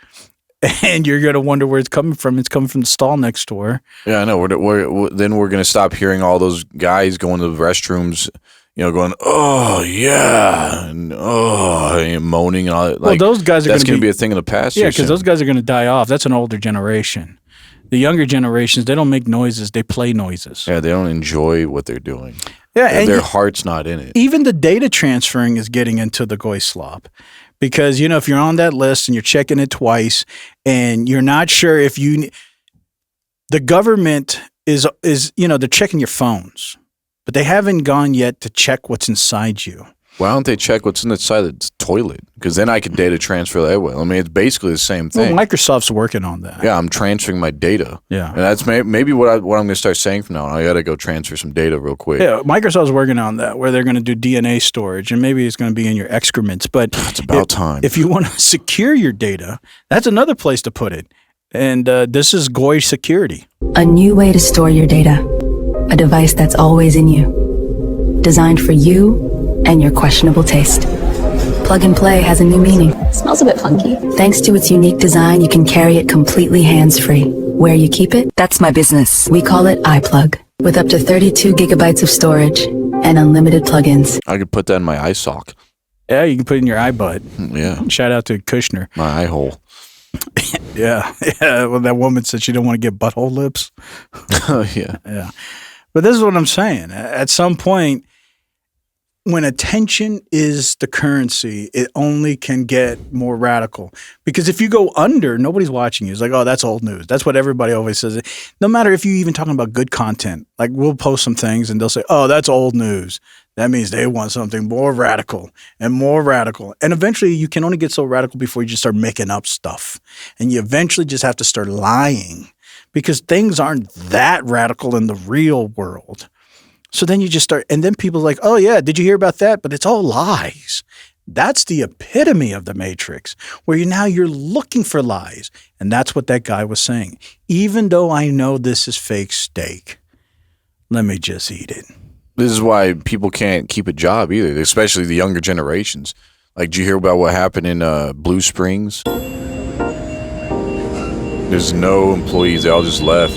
and you're going to wonder where it's coming from. It's coming from the stall next door. Yeah, I know. Then we're going to stop hearing all those guys going to the restrooms, you know, going, oh, yeah, and moaning and all that. Well, those guys are that's going to be a thing of the past. Yeah, because those guys are going to die off. That's an older generation. The younger generations, they don't make noises. They play noises. Yeah, they don't enjoy what they're doing. Yeah, and their heart's not in it. Even the data transferring is getting into the Goy Slop. Because, you know, if you're on that list and you're checking it twice and you're not sure if you – the government is, you know, they're checking your phones. But they haven't gone yet to check what's inside you. Why don't they check what's inside the toilet? Because then I can data transfer that way. I mean, it's basically the same thing. Well, Microsoft's working on that. Yeah, I'm transferring my data. Yeah. And that's maybe what I'm going to start saying from now on. I got to go transfer some data real quick. Yeah, Microsoft's working on that, where they're going to do DNA storage, and maybe it's going to be in your excrements. But it's about time. If you want to secure your data, that's another place to put it. And this is Goy Security. A new way to store your data. A device that's always in you. Designed for you and your questionable taste. Plug and Play has a new meaning. Smells a bit funky. Thanks to its unique design, you can carry it completely hands-free. Where you keep it, that's my business. We call it iPlug. With up to 32 gigabytes of storage and unlimited plugins. I could put that in my eye sock. Yeah, you can put it in your eye butt. Yeah. Shout out to Kushner. My eye hole. Yeah. Well, that woman said she didn't want to get butthole lips. Oh, yeah. Yeah. But this is what I'm saying. At some point, when attention is the currency, it only can get more radical. Because if you go under, nobody's watching you. It's like, oh, that's old news. That's what everybody always says. No matter if you're even talking about good content. Like, we'll post some things and they'll say, oh, that's old news. That means they want something more radical and more radical. And eventually you can only get so radical before you just start making up stuff. And you eventually just have to start lying because things aren't that radical in the real world. So then you just start, and then people are like, oh yeah, did you hear about that? But it's all lies. That's the epitome of the Matrix, where you're looking for lies. And that's what that guy was saying. Even though I know this is fake steak, let me just eat it. This is why people can't keep a job either, especially the younger generations. Like, did you hear about what happened in Blue Springs? There's no employees. They all just left.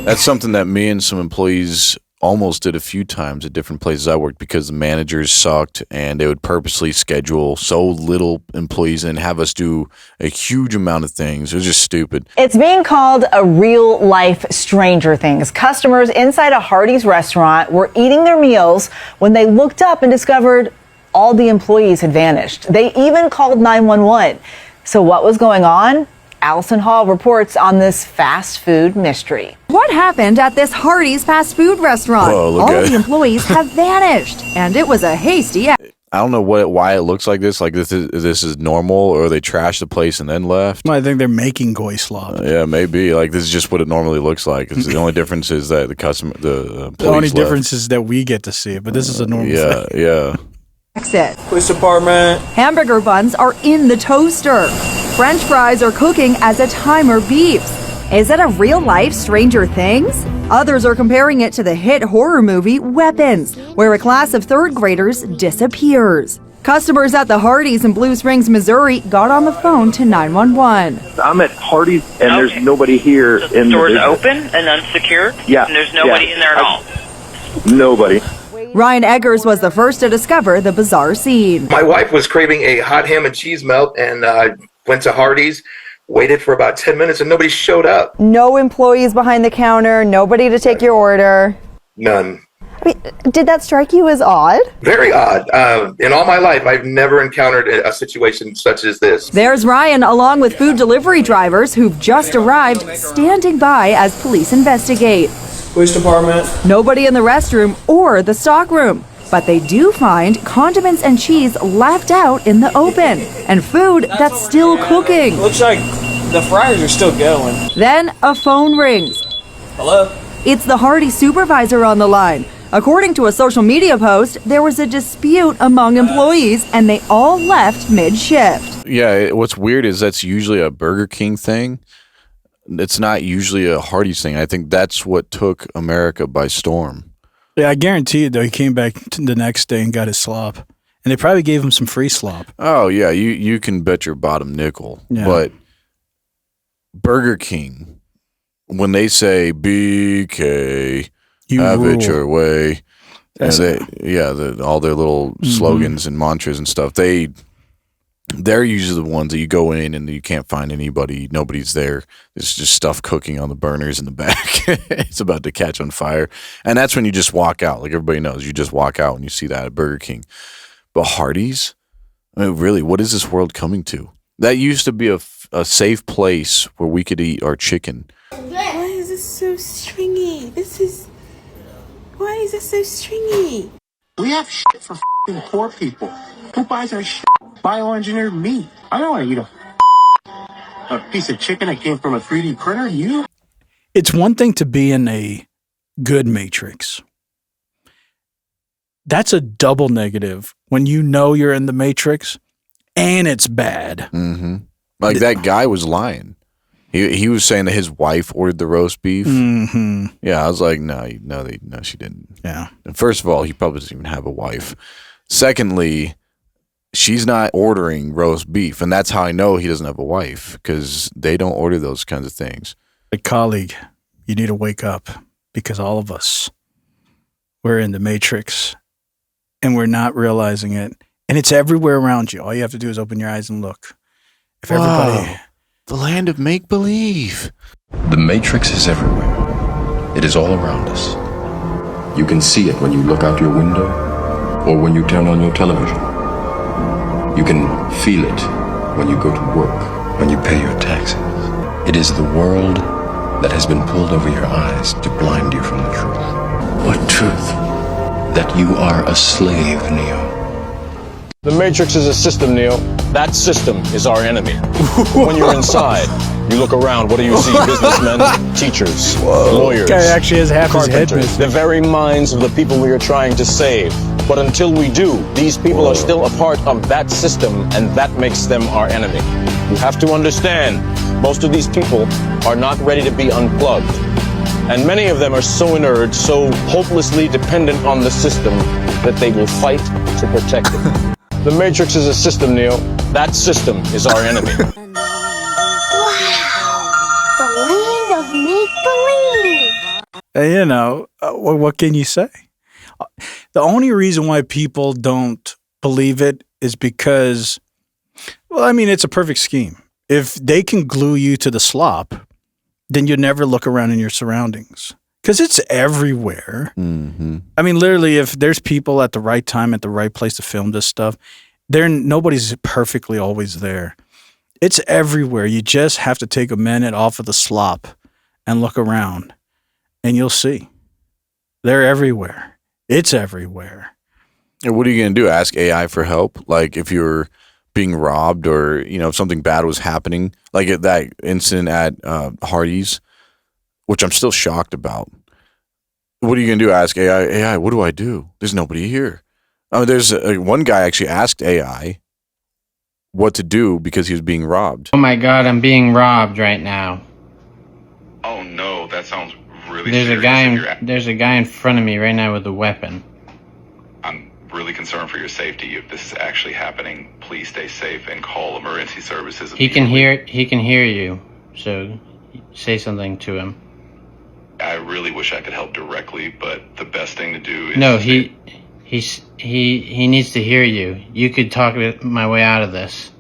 That's something that me and some employees almost did a few times at different places I worked because the managers sucked and they would purposely schedule so little employees and have us do a huge amount of things. It was just stupid. It's being called a real-life Stranger Things. Customers inside a Hardee's restaurant were eating their meals when they looked up and discovered all the employees had vanished. They even called 911. So what was going on? Allison Hall reports on this fast food mystery. What happened at this Hardee's fast food restaurant? Whoa, all of the employees have vanished, and it was a hasty act. I don't know why it looks like this. Like this is normal, or they trashed the place and then left. Well, I think they're making Goy Slop. Yeah, maybe. Like, this is just what it normally looks like. It's the only difference is that the only difference is that we get to see it, but this is a normal thing. Yeah. Exit. Police department. Hamburger buns are in the toaster. French fries are cooking as a timer beeps. Is it a real-life Stranger Things? Others are comparing it to the hit horror movie Weapons, where a class of third graders disappears. Customers at the Hardee's in Blue Springs, Missouri got on the phone to 911. I'm at Hardee's and there's nobody here. The store's open and unsecured? Yeah. And there's nobody in there at all? Nobody. Ryan Eggers was the first to discover the bizarre scene. My wife was craving a hot ham and cheese melt and went to Hardee's, waited for about 10 minutes and nobody showed up. No employees behind the counter, nobody to take your order. None. I mean, did that strike you as odd? Very odd. In all my life, I've never encountered a situation such as this. There's Ryan, along with food delivery drivers who've just arrived, standing by as police investigate. Police department. Nobody in the restroom or the stockroom, but they do find condiments and cheese left out in the open, and food that's still cooking. Looks like The fryers are still going. Then a phone rings. Hello? It's the Hardee's supervisor on the line. According to a social media post, there was a dispute among employees and they all left mid-shift. Yeah, what's weird is that's usually a Burger King thing. It's not usually a Hardee's thing. I think that's what took America by storm. Yeah, I guarantee you, though, he came back the next day and got his slop. And they probably gave him some free slop. Oh, yeah, you can bet your bottom nickel. Yeah. But Burger King, when they say BK, have it your way, and all their little slogans and mantras and stuff, they're usually the ones that you go in and you can't find anybody. Nobody's there. There's just stuff cooking on the burners in the back. It's about to catch on fire. And that's when you just walk out. Like everybody knows, you just walk out when you see that at Burger King. But Hardee's? I mean, really, what is this world coming to? That used to be a safe place where we could eat our chicken. Why is this so stringy? Why is this so stringy? We have shit for f***ing poor people. Who buys our shit? Bioengineered meat. I don't want to eat a piece of chicken that came from a 3D printer. You? It's one thing to be in a good matrix. That's a double negative when you know you're in the matrix and it's bad. Mm-hmm. Like that guy was lying. He was saying that his wife ordered the roast beef. Mm-hmm. Yeah, I was like, no, she didn't. Yeah. And first of all, he probably doesn't even have a wife. Secondly, she's not ordering roast beef, and that's how I know he doesn't have a wife, because they don't order those kinds of things. A colleague, you need to wake up, because all of us, we're in the matrix, and we're not realizing it, and it's everywhere around you. All you have to do is open your eyes and look. If everybody... The land of make-believe. The Matrix is everywhere. It is all around us. You can see it when you look out your window or when you turn on your television. You can feel it when you go to work, when you pay your taxes. It is the world that has been pulled over your eyes to blind you from the truth. What truth? That you are a slave, Neo. The Matrix is a system, Neo. That system is our enemy. When you're inside, you look around, what do you see? Businessmen, teachers, lawyers, guy actually has half his head carpenters, missing. the very minds of the people we are trying to save. But until we do, these people are still a part of that system, and that makes them our enemy. You have to understand, most of these people are not ready to be unplugged. And many of them are so inert, so hopelessly dependent on the system, that they will fight to protect it. The Matrix is a system, Neo. That system is our enemy. The land of make-believe. You know, what can you say? The only reason why people don't believe it is because, well, I mean, it's a perfect scheme. If they can glue you to the slop, then you never look around in your surroundings because it's everywhere. Mm-hmm. I mean, literally, if there's people at the right time, at the right place to film this stuff, nobody's perfectly always there. It's everywhere. You just have to take a minute off of the slop and look around, and you'll see. They're everywhere. It's everywhere. And what are you going to do? Ask AI for help? Like if you're being robbed or, if something bad was happening, like at that incident at Hardee's, which I'm still shocked about. What are you going to do? Ask AI, what do I do? There's nobody here. There's one guy actually asked AI what to do because he was being robbed. Oh my God, I'm being robbed right now. Oh no, that sounds really There's serious. a guy in front of me right now with a weapon. I'm really concerned for your safety. If this is actually happening, please stay safe and call emergency services. He can hear you. So say something to him. I really wish I could help directly, but the best thing to do is No, he needs to hear you. You could talk my way out of this.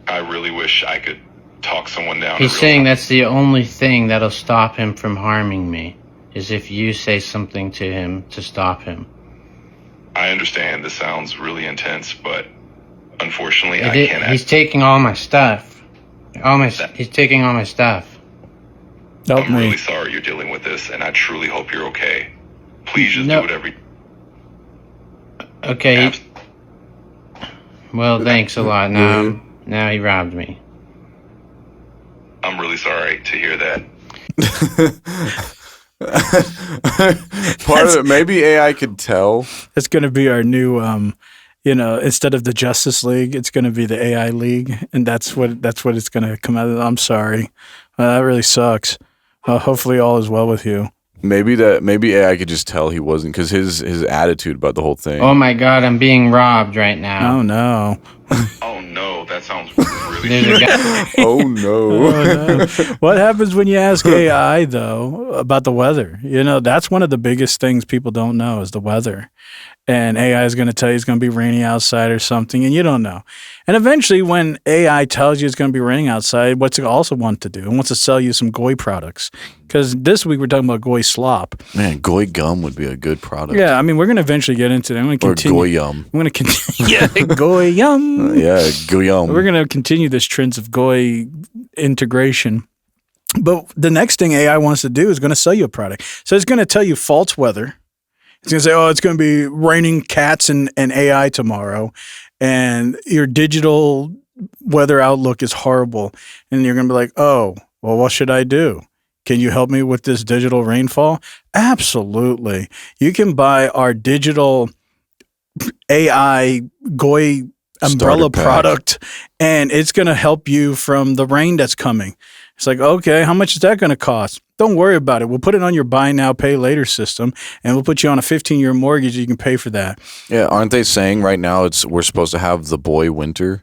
I really wish I could talk someone down. He's saying that's the only thing that'll stop him from harming me, is if you say something to him to stop him. I understand this sounds really intense, but unfortunately I can't. He's taking all my stuff. He's taking all my stuff. I'm really sorry you're dealing with this, and I truly hope you're okay. Please just do whatever. Okay. Well, thanks a lot. Now he robbed me. I'm really sorry to hear that. Part of it, maybe AI could tell. It's going to be our new, instead of the Justice League, it's going to be the AI League, and that's what it's going to come out of. I'm sorry, that really sucks. Hopefully, all is well with you. Maybe AI could just tell he wasn't, because his attitude about the whole thing. Oh my god, I'm being robbed right now. Oh no. Oh no, that sounds really There's a guy. Oh no. Oh, no. What happens when you ask AI though about the weather? That's one of the biggest things people don't know is the weather. And AI is going to tell you it's going to be raining outside or something, and you don't know. And eventually, when AI tells you it's going to be raining outside, what's it also want to do? It wants to sell you some Goy products. Because this week we're talking about Goy Slop. Man, Goy gum would be a good product. Yeah, I mean, we're going to eventually get into that. I'm going to continue. Or Goy yum. I'm going to continue. Yeah, Goy yum. Yeah, Goy yum. We're going to continue this trend of Goy integration. But the next thing AI wants to do is going to sell you a product. So it's going to tell you false weather. It's going to say, oh, it's going to be raining cats and AI tomorrow, and your digital weather outlook is horrible. And you're going to be like, oh, well, what should I do? Can you help me with this digital rainfall? Absolutely. You can buy our digital AI Goy umbrella product, and it's going to help you from the rain that's coming. It's like, okay, how much is that going to cost? Don't worry about it. We'll put it on your buy now, pay later system, and we'll put you on a 15-year mortgage. You can pay for that. Yeah, aren't they saying right now we're supposed to have the boy winter?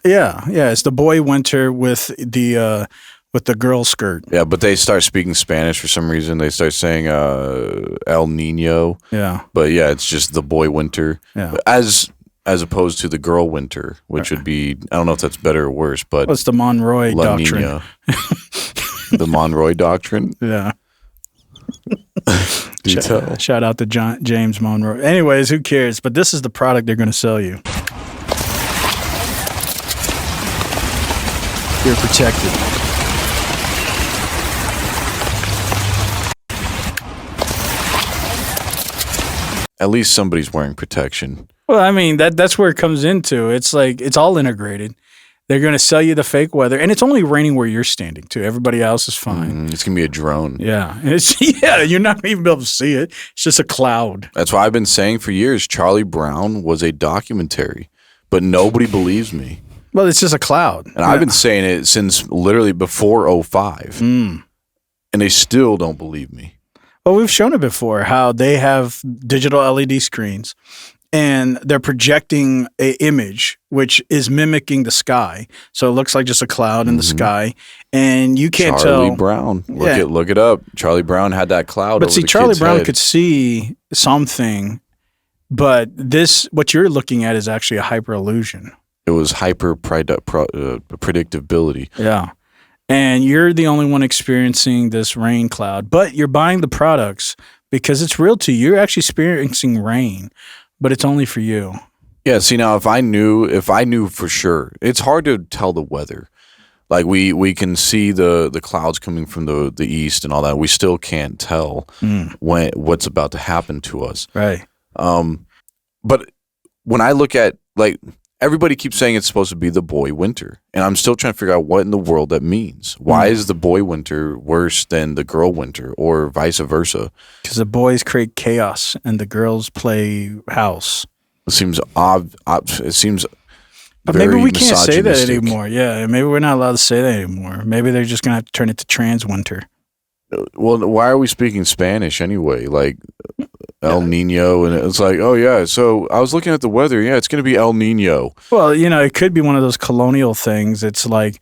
Yeah, it's the boy winter with the girl skirt. Yeah, but they start speaking Spanish for some reason. They start saying El Nino. Yeah. But yeah, it's just the boy winter. Yeah. As opposed to the girl winter, which would be, I don't know if that's better or worse, but it's the Monroy La doctrine. Nina. The Monroy doctrine. Yeah. Shout out to James Monroe. Anyways, who cares? But this is the product they're going to sell you. You're protected. At least somebody's wearing protection. Well, I mean, that's where it comes into. It's like, it's all integrated. They're going to sell you the fake weather, and it's only raining where you're standing, too. Everybody else is fine. It's going to be a drone. Yeah. You're not going to even be able to see it. It's just a cloud. That's why I've been saying for years, Charlie Brown was a documentary, but nobody believes me. Well, it's just a cloud. And I've been saying it since literally before 2005, and they still don't believe me. Well, we've shown it before, how they have digital LED screens, and they're projecting an image which is mimicking the sky. So it looks like just a cloud in the sky, and you can't tell. Charlie Brown. Look it up. Charlie Brown had that cloud But over see, the Charlie kid's Brown head. could see something, but what you're looking at is actually a hyper illusion. It was hyper predictability. Yeah. And you're the only one experiencing this rain cloud, but you're buying the products because it's real to you. You're actually experiencing rain, but it's only for you. Yeah. See, now if I knew for sure, it's hard to tell the weather. Like we can see the clouds coming from the east and all that. We still can't tell what's about to happen to us. Right. But when I look at, like, everybody keeps saying it's supposed to be the boy winter, and I'm still trying to figure out what in the world that means. Why is the boy winter worse than the girl winter, or vice versa? Because the boys create chaos and the girls play house. It seems it seems. But maybe we can't say that anymore. Yeah, maybe we're not allowed to say that anymore. Maybe they're just gonna have to turn it to trans winter. Well, why are we speaking Spanish anyway? Like El Nino, and it's like, oh yeah. So I was looking at the weather. Yeah, it's going to be El Nino. Well, it could be one of those colonial things. It's like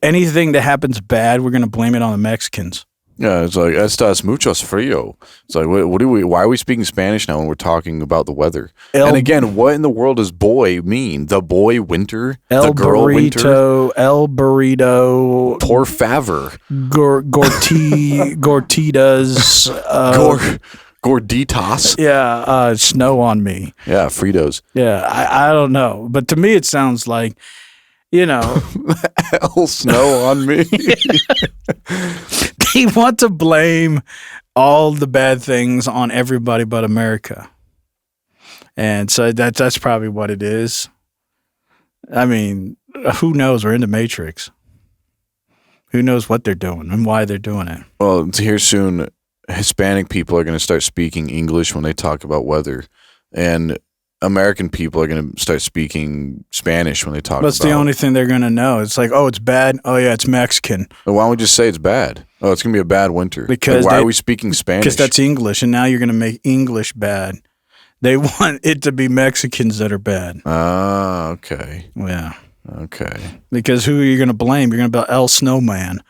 anything that happens bad, we're going to blame it on the Mexicans. Yeah, it's like estas muchos frío. It's like, why are we speaking Spanish now when we're talking about the weather? And again, what in the world does boy mean? The boy winter? The girl winter? El burrito. Por favor. Gortitas. Gorditas. Yeah, snow on me. Yeah, Fritos. Yeah, I don't know. But to me, it sounds like, El snow on me. They want to blame all the bad things on everybody but America. And so that's probably what it is. I mean, who knows? We're in the Matrix. Who knows what they're doing and why they're doing it? Well, here soon, Hispanic people are going to start speaking English when they talk about weather, and American people are going to start speaking Spanish when they talk That's about. the only thing they're going to know. It's like, oh, it's bad. Oh, yeah, it's Mexican. Well, why don't we just say it's bad? Oh, it's going to be a bad winter. Because why are we speaking Spanish? Because that's English, and now you're going to make English bad. They want it to be Mexicans that are bad. Ah, okay. Yeah. Okay. Because who are you going to blame? You're going to blame El Snowman.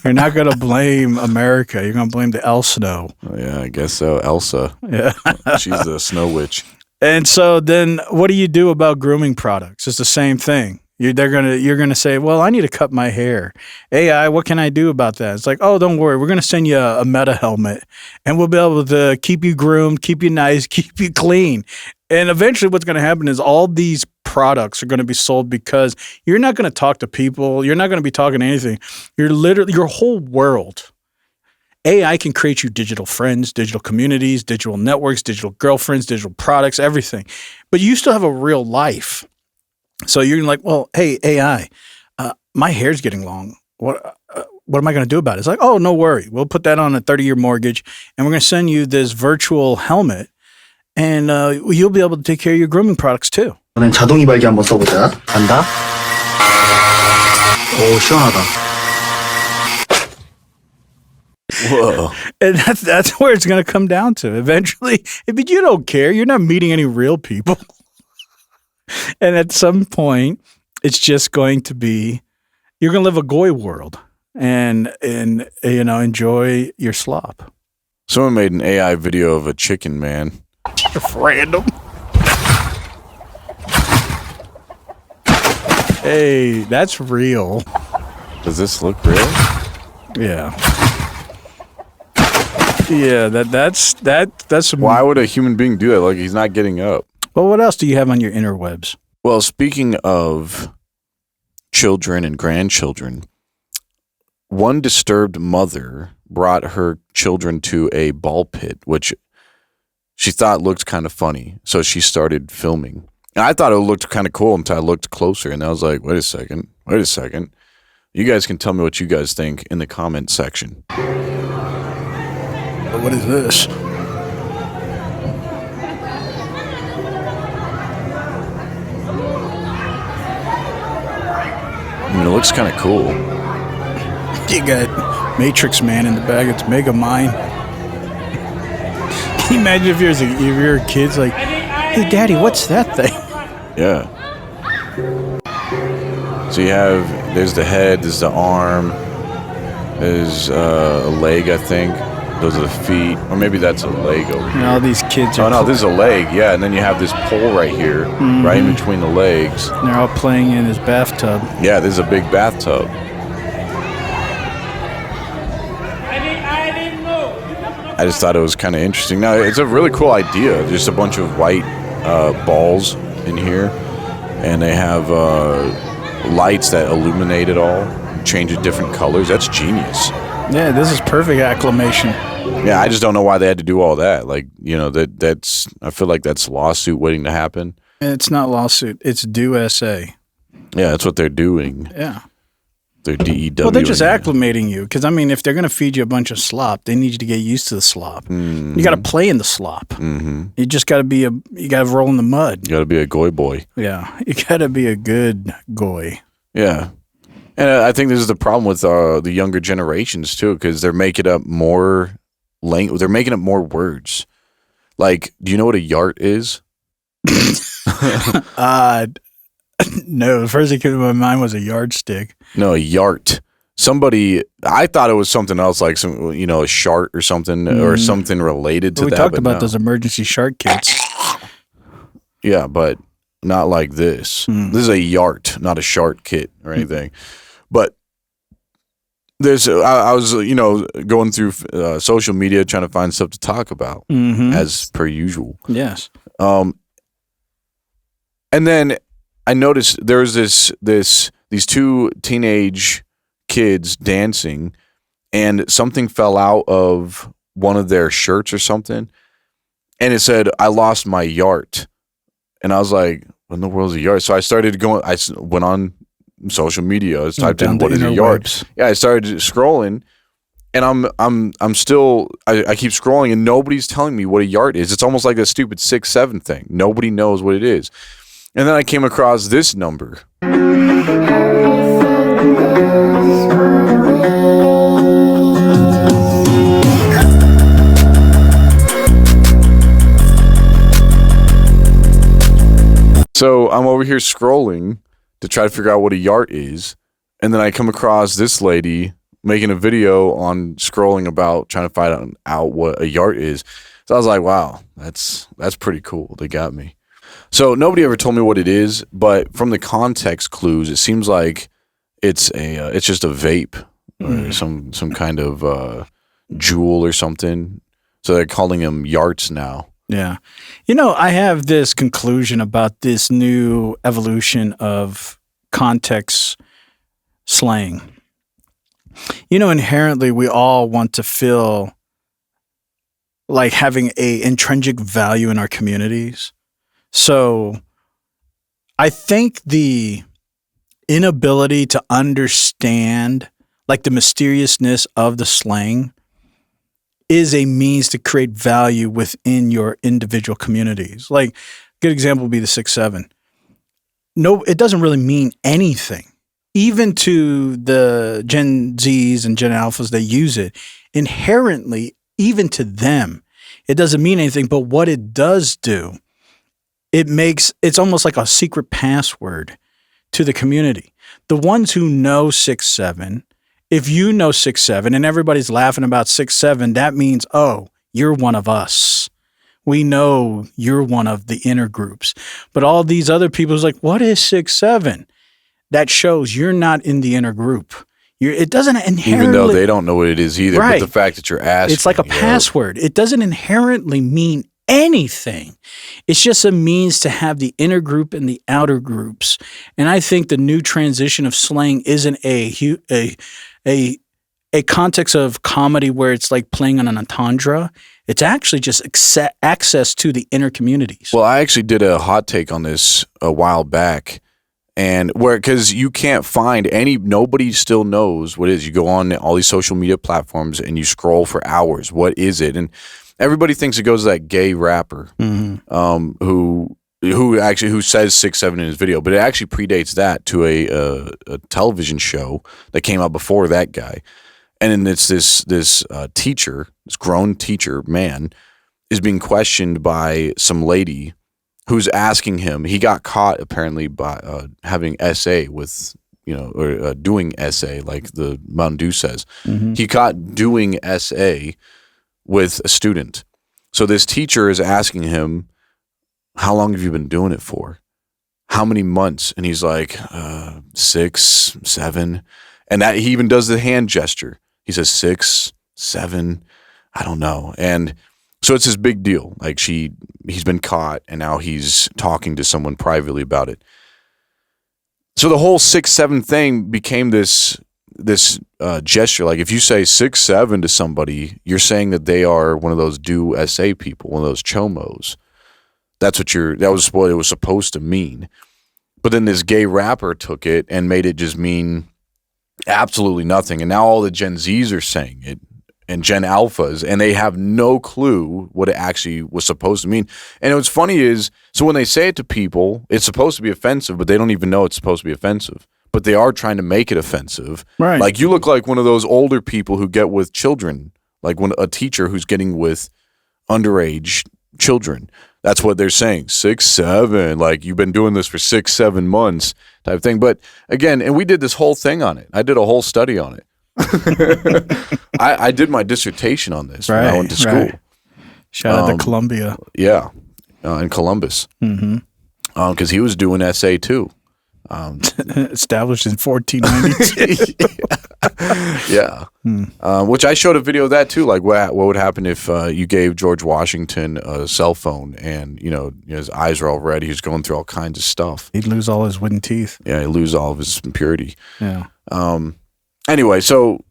You're not going to blame America. You're going to blame the El Snow. Oh, yeah, I guess so. Elsa. Yeah. She's the snow witch. And so then what do you do about grooming products? It's the same thing. You're gonna say, well, I need to cut my hair. AI, what can I do about that? It's like, oh, don't worry. We're going to send you a Meta helmet, and we'll be able to keep you groomed, keep you nice, keep you clean. And eventually what's going to happen is all these products are going to be sold because you're not going to talk to people. You're not going to be talking to anything. You're literally, your whole world. AI can create you digital friends, digital communities, digital networks, digital girlfriends, digital products, everything. But you still have a real life. So you're like, well, hey, AI, my hair's getting long. What am I going to do about it? It's like, oh, no worry. We'll put that on a 30-year mortgage, and we're going to send you this virtual helmet, and you'll be able to take care of your grooming products too. 자동 이발기 한번 써보자. 간다. 오, 시원하다. Whoa. And that's where it's going to come down to. Eventually, if you don't care, you're not meeting any real people. And at some point, it's just going to be, you're going to live a Goy world and enjoy your slop. Someone made an AI video of a chicken, man. Random. Hey, that's real. Does this look real? Yeah. Yeah, that's some. Why would a human being do that? Like, he's not getting up. Well, what else do you have on your interwebs? Well, speaking of children and grandchildren, one disturbed mother brought her children to a ball pit, which she thought looked kind of funny. So she started filming. And I thought it looked kind of cool until I looked closer. And I was like, wait a second. You guys can tell me what you guys think in the comment section. What is this? I mean, it looks kind of cool. You got Matrix Man in the bag. It's Megamind. Can you imagine if you're a kid's like, hey, Daddy, what's that thing? Yeah. So there's the head, there's the arm, there's a leg, I think. Those are the feet. Or maybe that's a leg over here. All these kids are... Oh, no, this is a leg. Yeah, and then you have this pole right here, right in between the legs. And they're all playing in his bathtub. Yeah, this is a big bathtub. I just thought it was kind of interesting. Now, it's a really cool idea. Just a bunch of white balls in here. And they have lights that illuminate it all. Change it different colors. That's genius. Yeah, this is perfect acclamation. Yeah, I just don't know why they had to do all that. Like, that's I feel like that's lawsuit waiting to happen. It's not lawsuit. It's due SA. Yeah, that's what they're doing. Yeah. They're DEW. Well, they're just acclimating you. Because, I mean, if they're going to feed you a bunch of slop, they need you to get used to the slop. You got to play in the slop. You just got to you got to roll in the mud. You got to be a Goy boy. Yeah. You got to be a good Goy. Yeah. And I think this is the problem with the younger generations, too, because they're making up more language. They're making up more words. Like, do you know what a yart is? No, the first thing that came to my mind was a yardstick. No, a yart. I thought it was something else, like a shart or something, or something related to that. We talked about those emergency shark kits. Yeah, but not like this. This is a yart, not a shart kit or anything. But I was going through social media trying to find stuff to talk about as per usual. Yes. And then I noticed there was these two teenage kids dancing, and something fell out of one of their shirts or something, and it said, "I lost my yart," and I was like, "What in the world is a yart?" So I started going. I went on social media. I typed in Down what is a yart. Yeah, I started scrolling, and I'm still I keep scrolling, and nobody's telling me what a yart is. It's almost like a stupid 6'7" thing. Nobody knows what it is. And then I came across this number. So I'm over here scrolling to try to figure out what a yart is, and then I come across this lady making a video on scrolling about trying to find out what a yart is. So I was like, wow, that's pretty cool. They got me. So nobody ever told me what it is, but from the context clues, it seems like it's just a vape or some kind of jewel or something. So they're calling them yarts now. Yeah. I have this conclusion about this new evolution of context slang. Inherently, we all want to feel like having a intrinsic value in our communities. So I think the inability to understand like the mysteriousness of the slang is a means to create value within your individual communities. Like, a good example would be the 6'7". No, it doesn't really mean anything. Even to the Gen Zs and Gen Alphas that use it, inherently, even to them, it doesn't mean anything. But what it does do, it's almost like a secret password to the community. The ones who know 6'7", if you know 6'7" and everybody's laughing about 6'7", that means, oh, you're one of us. We know you're one of the inner groups. But all these other people's like, what is 6'7"? That shows you're not in the inner group. It doesn't inherently... Even though they don't know what it is either, right. But the fact that you're asking... It's like a password. It doesn't inherently mean anything. It's just a means to have the inner group and the outer groups. And I think the new transition of slang isn't a context of comedy where it's like playing on an entendre. It's actually just access to the inner communities. Well, I actually did a hot take on this a while back, and because you can't find nobody still knows what it is. You go on all these social media platforms and you scroll for hours. What is it? And everybody thinks it goes to that gay rapper who says 6'7" in his video, but it actually predates that to a television show that came out before that guy. And then it's this teacher, this grown teacher man, is being questioned by some lady who's asking him. He got caught apparently by having SA with, or doing SA like the Mountain Dew says. He caught doing SA with a student. So this teacher is asking him, how long have you been doing it for? How many months? And he's like, 6, 7. And that he even does the hand gesture. He says 6, 7, I don't know. And so it's this big deal. Like he's been caught and now he's talking to someone privately about it. So the whole 6, 7 thing became this gesture. Like if you say 6, 7 to somebody, you're saying that they are one of those do SA people, one of those chomos. That was what it was supposed to mean. But then this gay rapper took it and made it just mean absolutely nothing. And now all the Gen Zs are saying it and Gen Alphas, and they have no clue what it actually was supposed to mean. And what's funny is, so when they say it to people, it's supposed to be offensive, but they don't even know it's supposed to be offensive. But they are trying to make it offensive. Right. Like you look like one of those older people who get with children, like a teacher who's getting with underage children. That's what they're saying. 6, 7, like you've been doing this for 6, 7 months type of thing. But again, and we did this whole thing on it. I did a whole study on it. I did my dissertation on this when I went to school. Right. Shout out to Columbia. Yeah, in Columbus. Because he was doing SA too. Established in 1492. Yeah. Which I showed a video of that too. Like what would happen if you gave George Washington a cell phone and his eyes are all red. He's going through all kinds of stuff. He'd lose all his wooden teeth. Yeah, he'd lose all of his impurity. Yeah. Anyway, so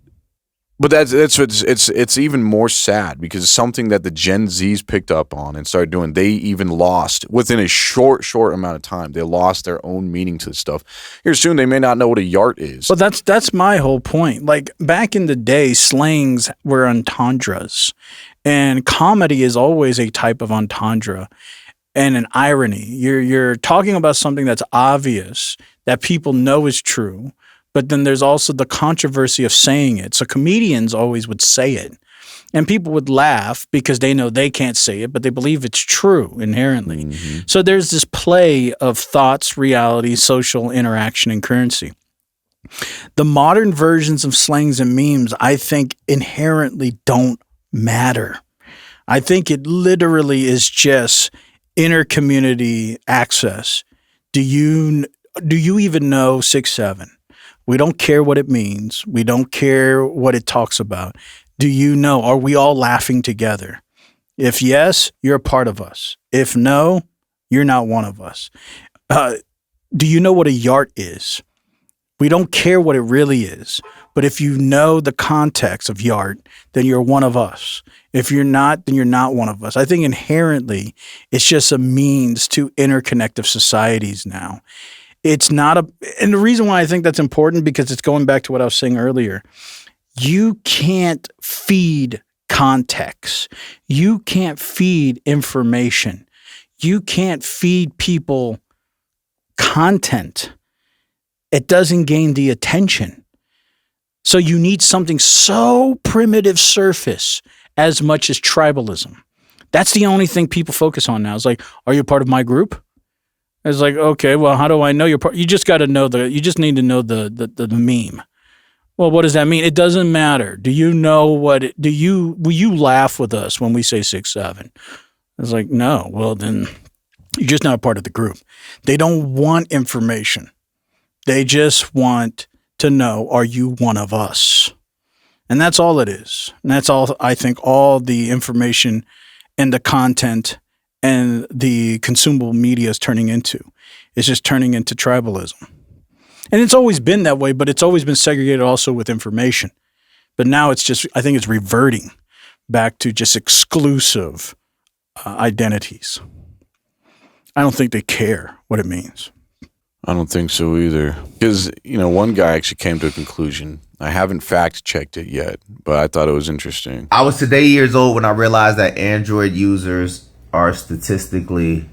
But it's even more sad because it's something that the Gen Zs picked up on and started doing. They even lost within a short amount of time. They lost their own meaning to this stuff. Here soon, they may not know what a yart is. Well, that's my whole point. Like back in the day, slangs were entendres, and comedy is always a type of entendre and an irony. You're talking about something that's obvious that people know is true. But then there's also the controversy of saying it. So comedians always would say it. And people would laugh because they know they can't say it, but they believe it's true inherently. Mm-hmm. So there's this play of thoughts, reality, social interaction, and currency. The modern versions of slangs and memes, I think, inherently don't matter. I think it literally is just inter-community access. Do you even know 6'7"? We don't care what it means. We don't care what it talks about. Do you know? Are we all laughing together? If yes, you're a part of us. If no, you're not one of us. Do you know what a yart is? We don't care what it really is. But if you know the context of yart, then you're one of us. If you're not, then you're not one of us. I think inherently it's just a means to interconnective societies now. It's not and the reason why I think that's important, because it's going back to what I was saying earlier. You can't feed context. You can't feed information. You can't feed people content. It doesn't gain the attention. So you need something so primitive surface as much as tribalism. That's the only thing people focus on now. It's like, are you a part of my group? It's like, okay, well, how do I know you're part? You just got to know you just need to know the meme. Well, what does that mean? It doesn't matter. Do you know will you laugh with us when we say 6'7"? It's like, no. Well, then you're just not a part of the group. They don't want information. They just want to know, are you one of us? And that's all it is. And that's all, I think, all the information and the content and the consumable media is turning into. It's just turning into tribalism. And it's always been that way, but it's always been segregated also with information. But now it's just, I think it's reverting back to just exclusive identities. I don't think they care what it means. I don't think so either. Because, one guy actually came to a conclusion. I haven't fact-checked it yet, but I thought it was interesting. I was today years old when I realized that Android users are statistically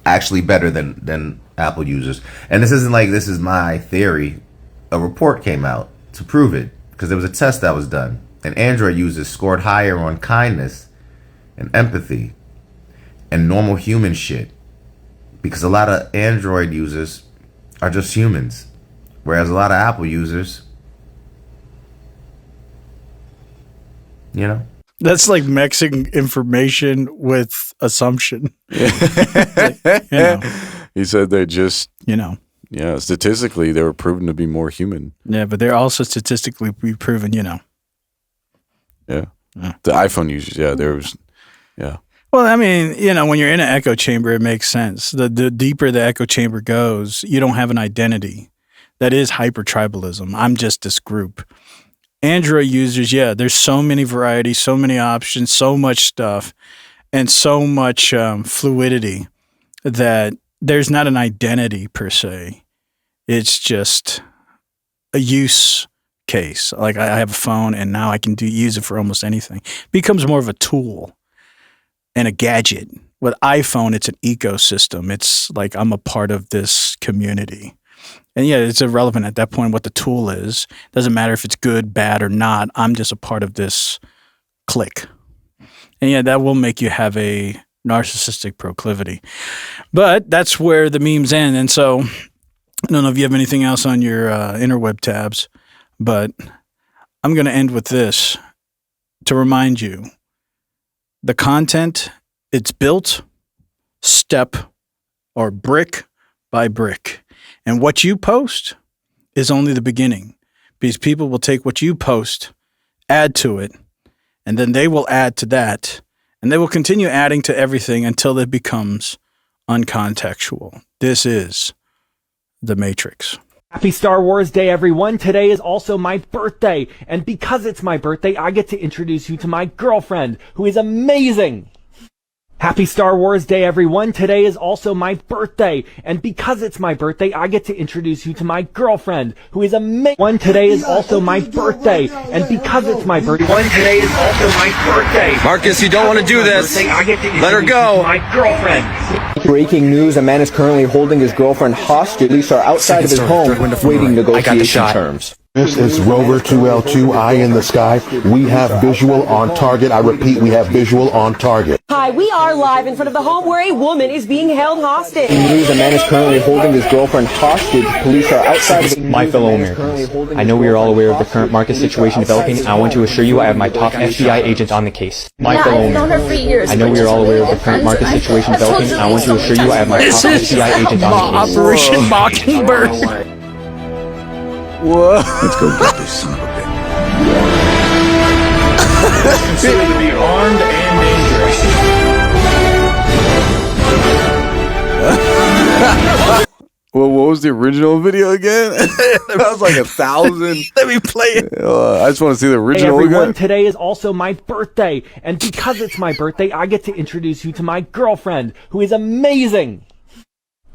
actually better than Apple users. And this isn't like this is my theory. A report came out to prove it because there was a test that was done. And Android users scored higher on kindness and empathy and normal human shit. Because a lot of Android users are just humans. Whereas a lot of Apple users, That's like mixing information with assumption. He said they're just, statistically, they were proven to be more human. Yeah, but they're also statistically proven, Yeah. The iPhone users, yeah. Well, I mean, when you're in an echo chamber, it makes sense. The deeper the echo chamber goes, you don't have an identity. That is hyper-tribalism. I'm just this group. Android users, there's so many varieties, so many options, so much stuff, and so much fluidity that there's not an identity per se. It's just a use case. Like I have a phone and now I can use it for almost anything. It becomes more of a tool and a gadget. With iPhone, it's an ecosystem. It's like I'm a part of this community. And it's irrelevant at that point what the tool is. Doesn't matter if it's good, bad, or not. I'm just a part of this clique. And that will make you have a narcissistic proclivity. But that's where the memes end. And so I don't know if you have anything else on your interweb tabs, but I'm going to end with this to remind you. The content, it's built step or brick by brick. And what you post is only the beginning, because people will take what you post, add to it, and then they will add to that, and they will continue adding to everything until it becomes uncontextual. This is the Matrix. Happy Star Wars Day, everyone. Today is also my birthday. And because it's my birthday, I get to introduce you to my girlfriend, who is amazing. Happy Star Wars Day, everyone. Today is also my birthday. And because it's my birthday, I get to introduce you to my girlfriend, who is amazing. Today is also my birthday. And because it's my birthday, today is also my birthday. Marcus, you don't want to do this. Let her go. My girlfriend. Breaking news, a man is currently holding his girlfriend hostage. Police are outside of his home waiting negotiation terms. This is Rover 2L2, Eye in the Sky. We have visual on target. I repeat, we have visual on target. Hi, we are live in front of the home where a woman is being held hostage. News, a man is currently holding his girlfriend hostage. Police are outside of my fellow Americans. I know we are all aware of the current market situation developing. I want to assure you I have my top FBI agent on the case. My fellow Americans. I know we are all aware of the current market situation developing. I want to assure you I have my top FBI agent on the case. Operation Mockingbird. Whoa. Let's go get this son of a bitch. Considered to be armed and dangerous. Well, what was the original video again? That was like 1,000. Let me play it. I just want to see the original Hey everyone, again. today is also my birthday. And because it's my birthday, I get to introduce you to my girlfriend, who is amazing.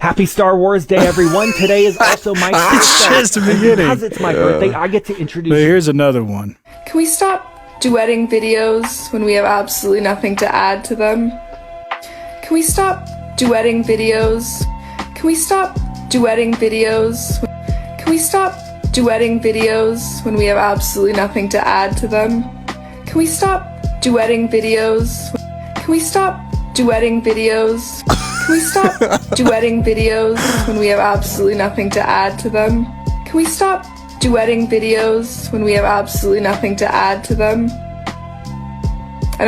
Happy Star Wars Day, everyone. Today is also my birthday. It's just the beginning. Because it's my birthday, I get to introduce But here's another one. Can we stop duetting videos when we have absolutely nothing to add to them? Can we stop duetting videos? Can we stop duetting videos? Can we stop duetting videos when we have absolutely nothing to add to them? Can we stop duetting videos? Can we stop duetting videos? Can we stop duetting videos when we have absolutely nothing to add to them? Can we stop duetting videos when we have absolutely nothing to add to them? I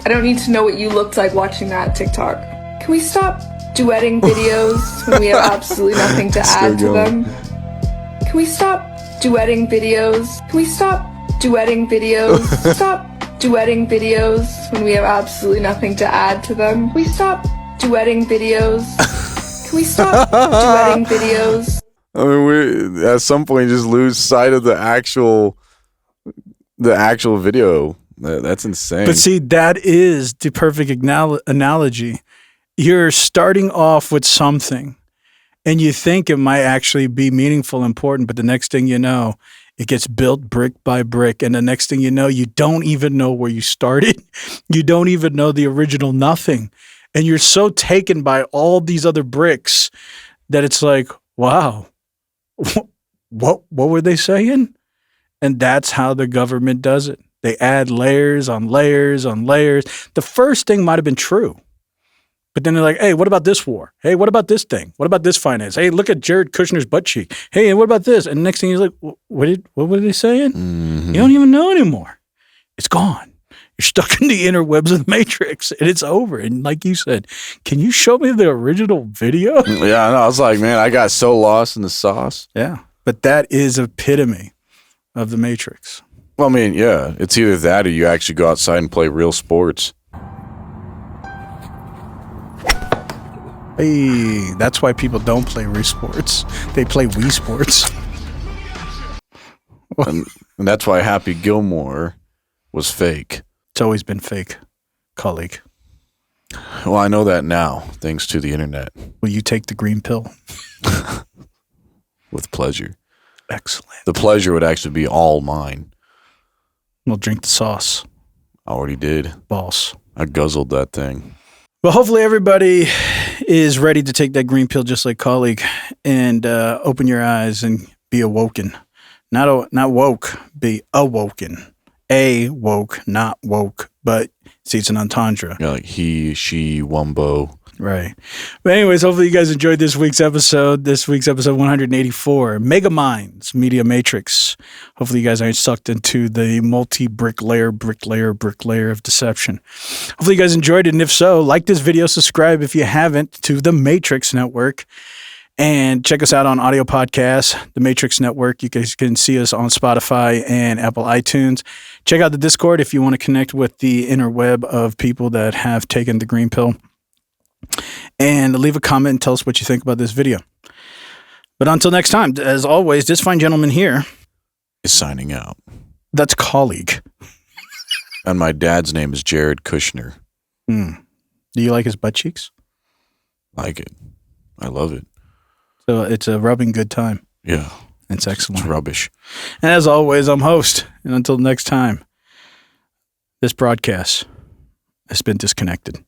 don't need to know what you looked like watching that TikTok. Can we stop duetting videos when we have absolutely nothing to add to them? Can we stop duetting videos? Can we stop duetting videos? Stop duetting videos when we have absolutely nothing to add to them? Can we stop duetting videos? Can we stop duetting videos? I mean, we at some point just lose sight of the actual video. That's insane. But see, that is the perfect analogy. You're starting off with something, and you think it might actually be meaningful, important, but the next thing you know, it gets built brick by brick, and the next thing you know, you don't even know where you started. You don't even know the original nothing. And you're so taken by all these other bricks that it's like, wow, what were they saying? And that's how the government does it. They add layers on layers on layers. The first thing might have been true. But then they're like, hey, what about this war? Hey, what about this thing? What about this finance? Hey, look at Jared Kushner's butt cheek. Hey, and what about this? And the next thing he's like, what were they saying? Mm-hmm. You don't even know anymore. It's gone. You're stuck in the interwebs of the Matrix, and it's over. And like you said, can you show me the original video? Yeah, I know. I was like, man, I got so lost in the sauce. Yeah, but that is epitome of the Matrix. Well, I mean, yeah, it's either that or you actually go outside and play real sports. Hey, that's why people don't play Wii Sports. They play Wii Sports. and that's why Happy Gilmore was fake. It's always been fake, colleague. Well, I know that now, thanks to the internet. Will you take the green pill? With pleasure. Excellent. The pleasure would actually be all mine. We'll drink the sauce. I already did. Boss. I guzzled that thing. Well, hopefully everybody is ready to take that green pill just like colleague and open your eyes and be awoken. Not woke, be awoken. A woke, not woke, but see, it's an entendre. Yeah, like he, she, wumbo. Right. But anyways, hopefully you guys enjoyed this week's episode. This week's episode 184, MEGAMINDS Media Matrix. Hopefully you guys aren't sucked into the brick layer of deception. Hopefully you guys enjoyed it. And if so, like this video, subscribe if you haven't to the Matrix Network. And check us out on audio podcasts, the Matrix Network. You guys can see us on Spotify and Apple iTunes. Check out the Discord if you want to connect with the interweb of people that have taken the green pill. And leave a comment and tell us what you think about this video. But until next time, as always, this fine gentleman here is signing out. That's colleague. And my dad's name is Jared Kushner. Do you like his butt cheeks? Like it. I love it. So it's a rubbing good time. Yeah. It's excellent. It's rubbish. And as always, I'm host. And until next time, this broadcast has been disconnected.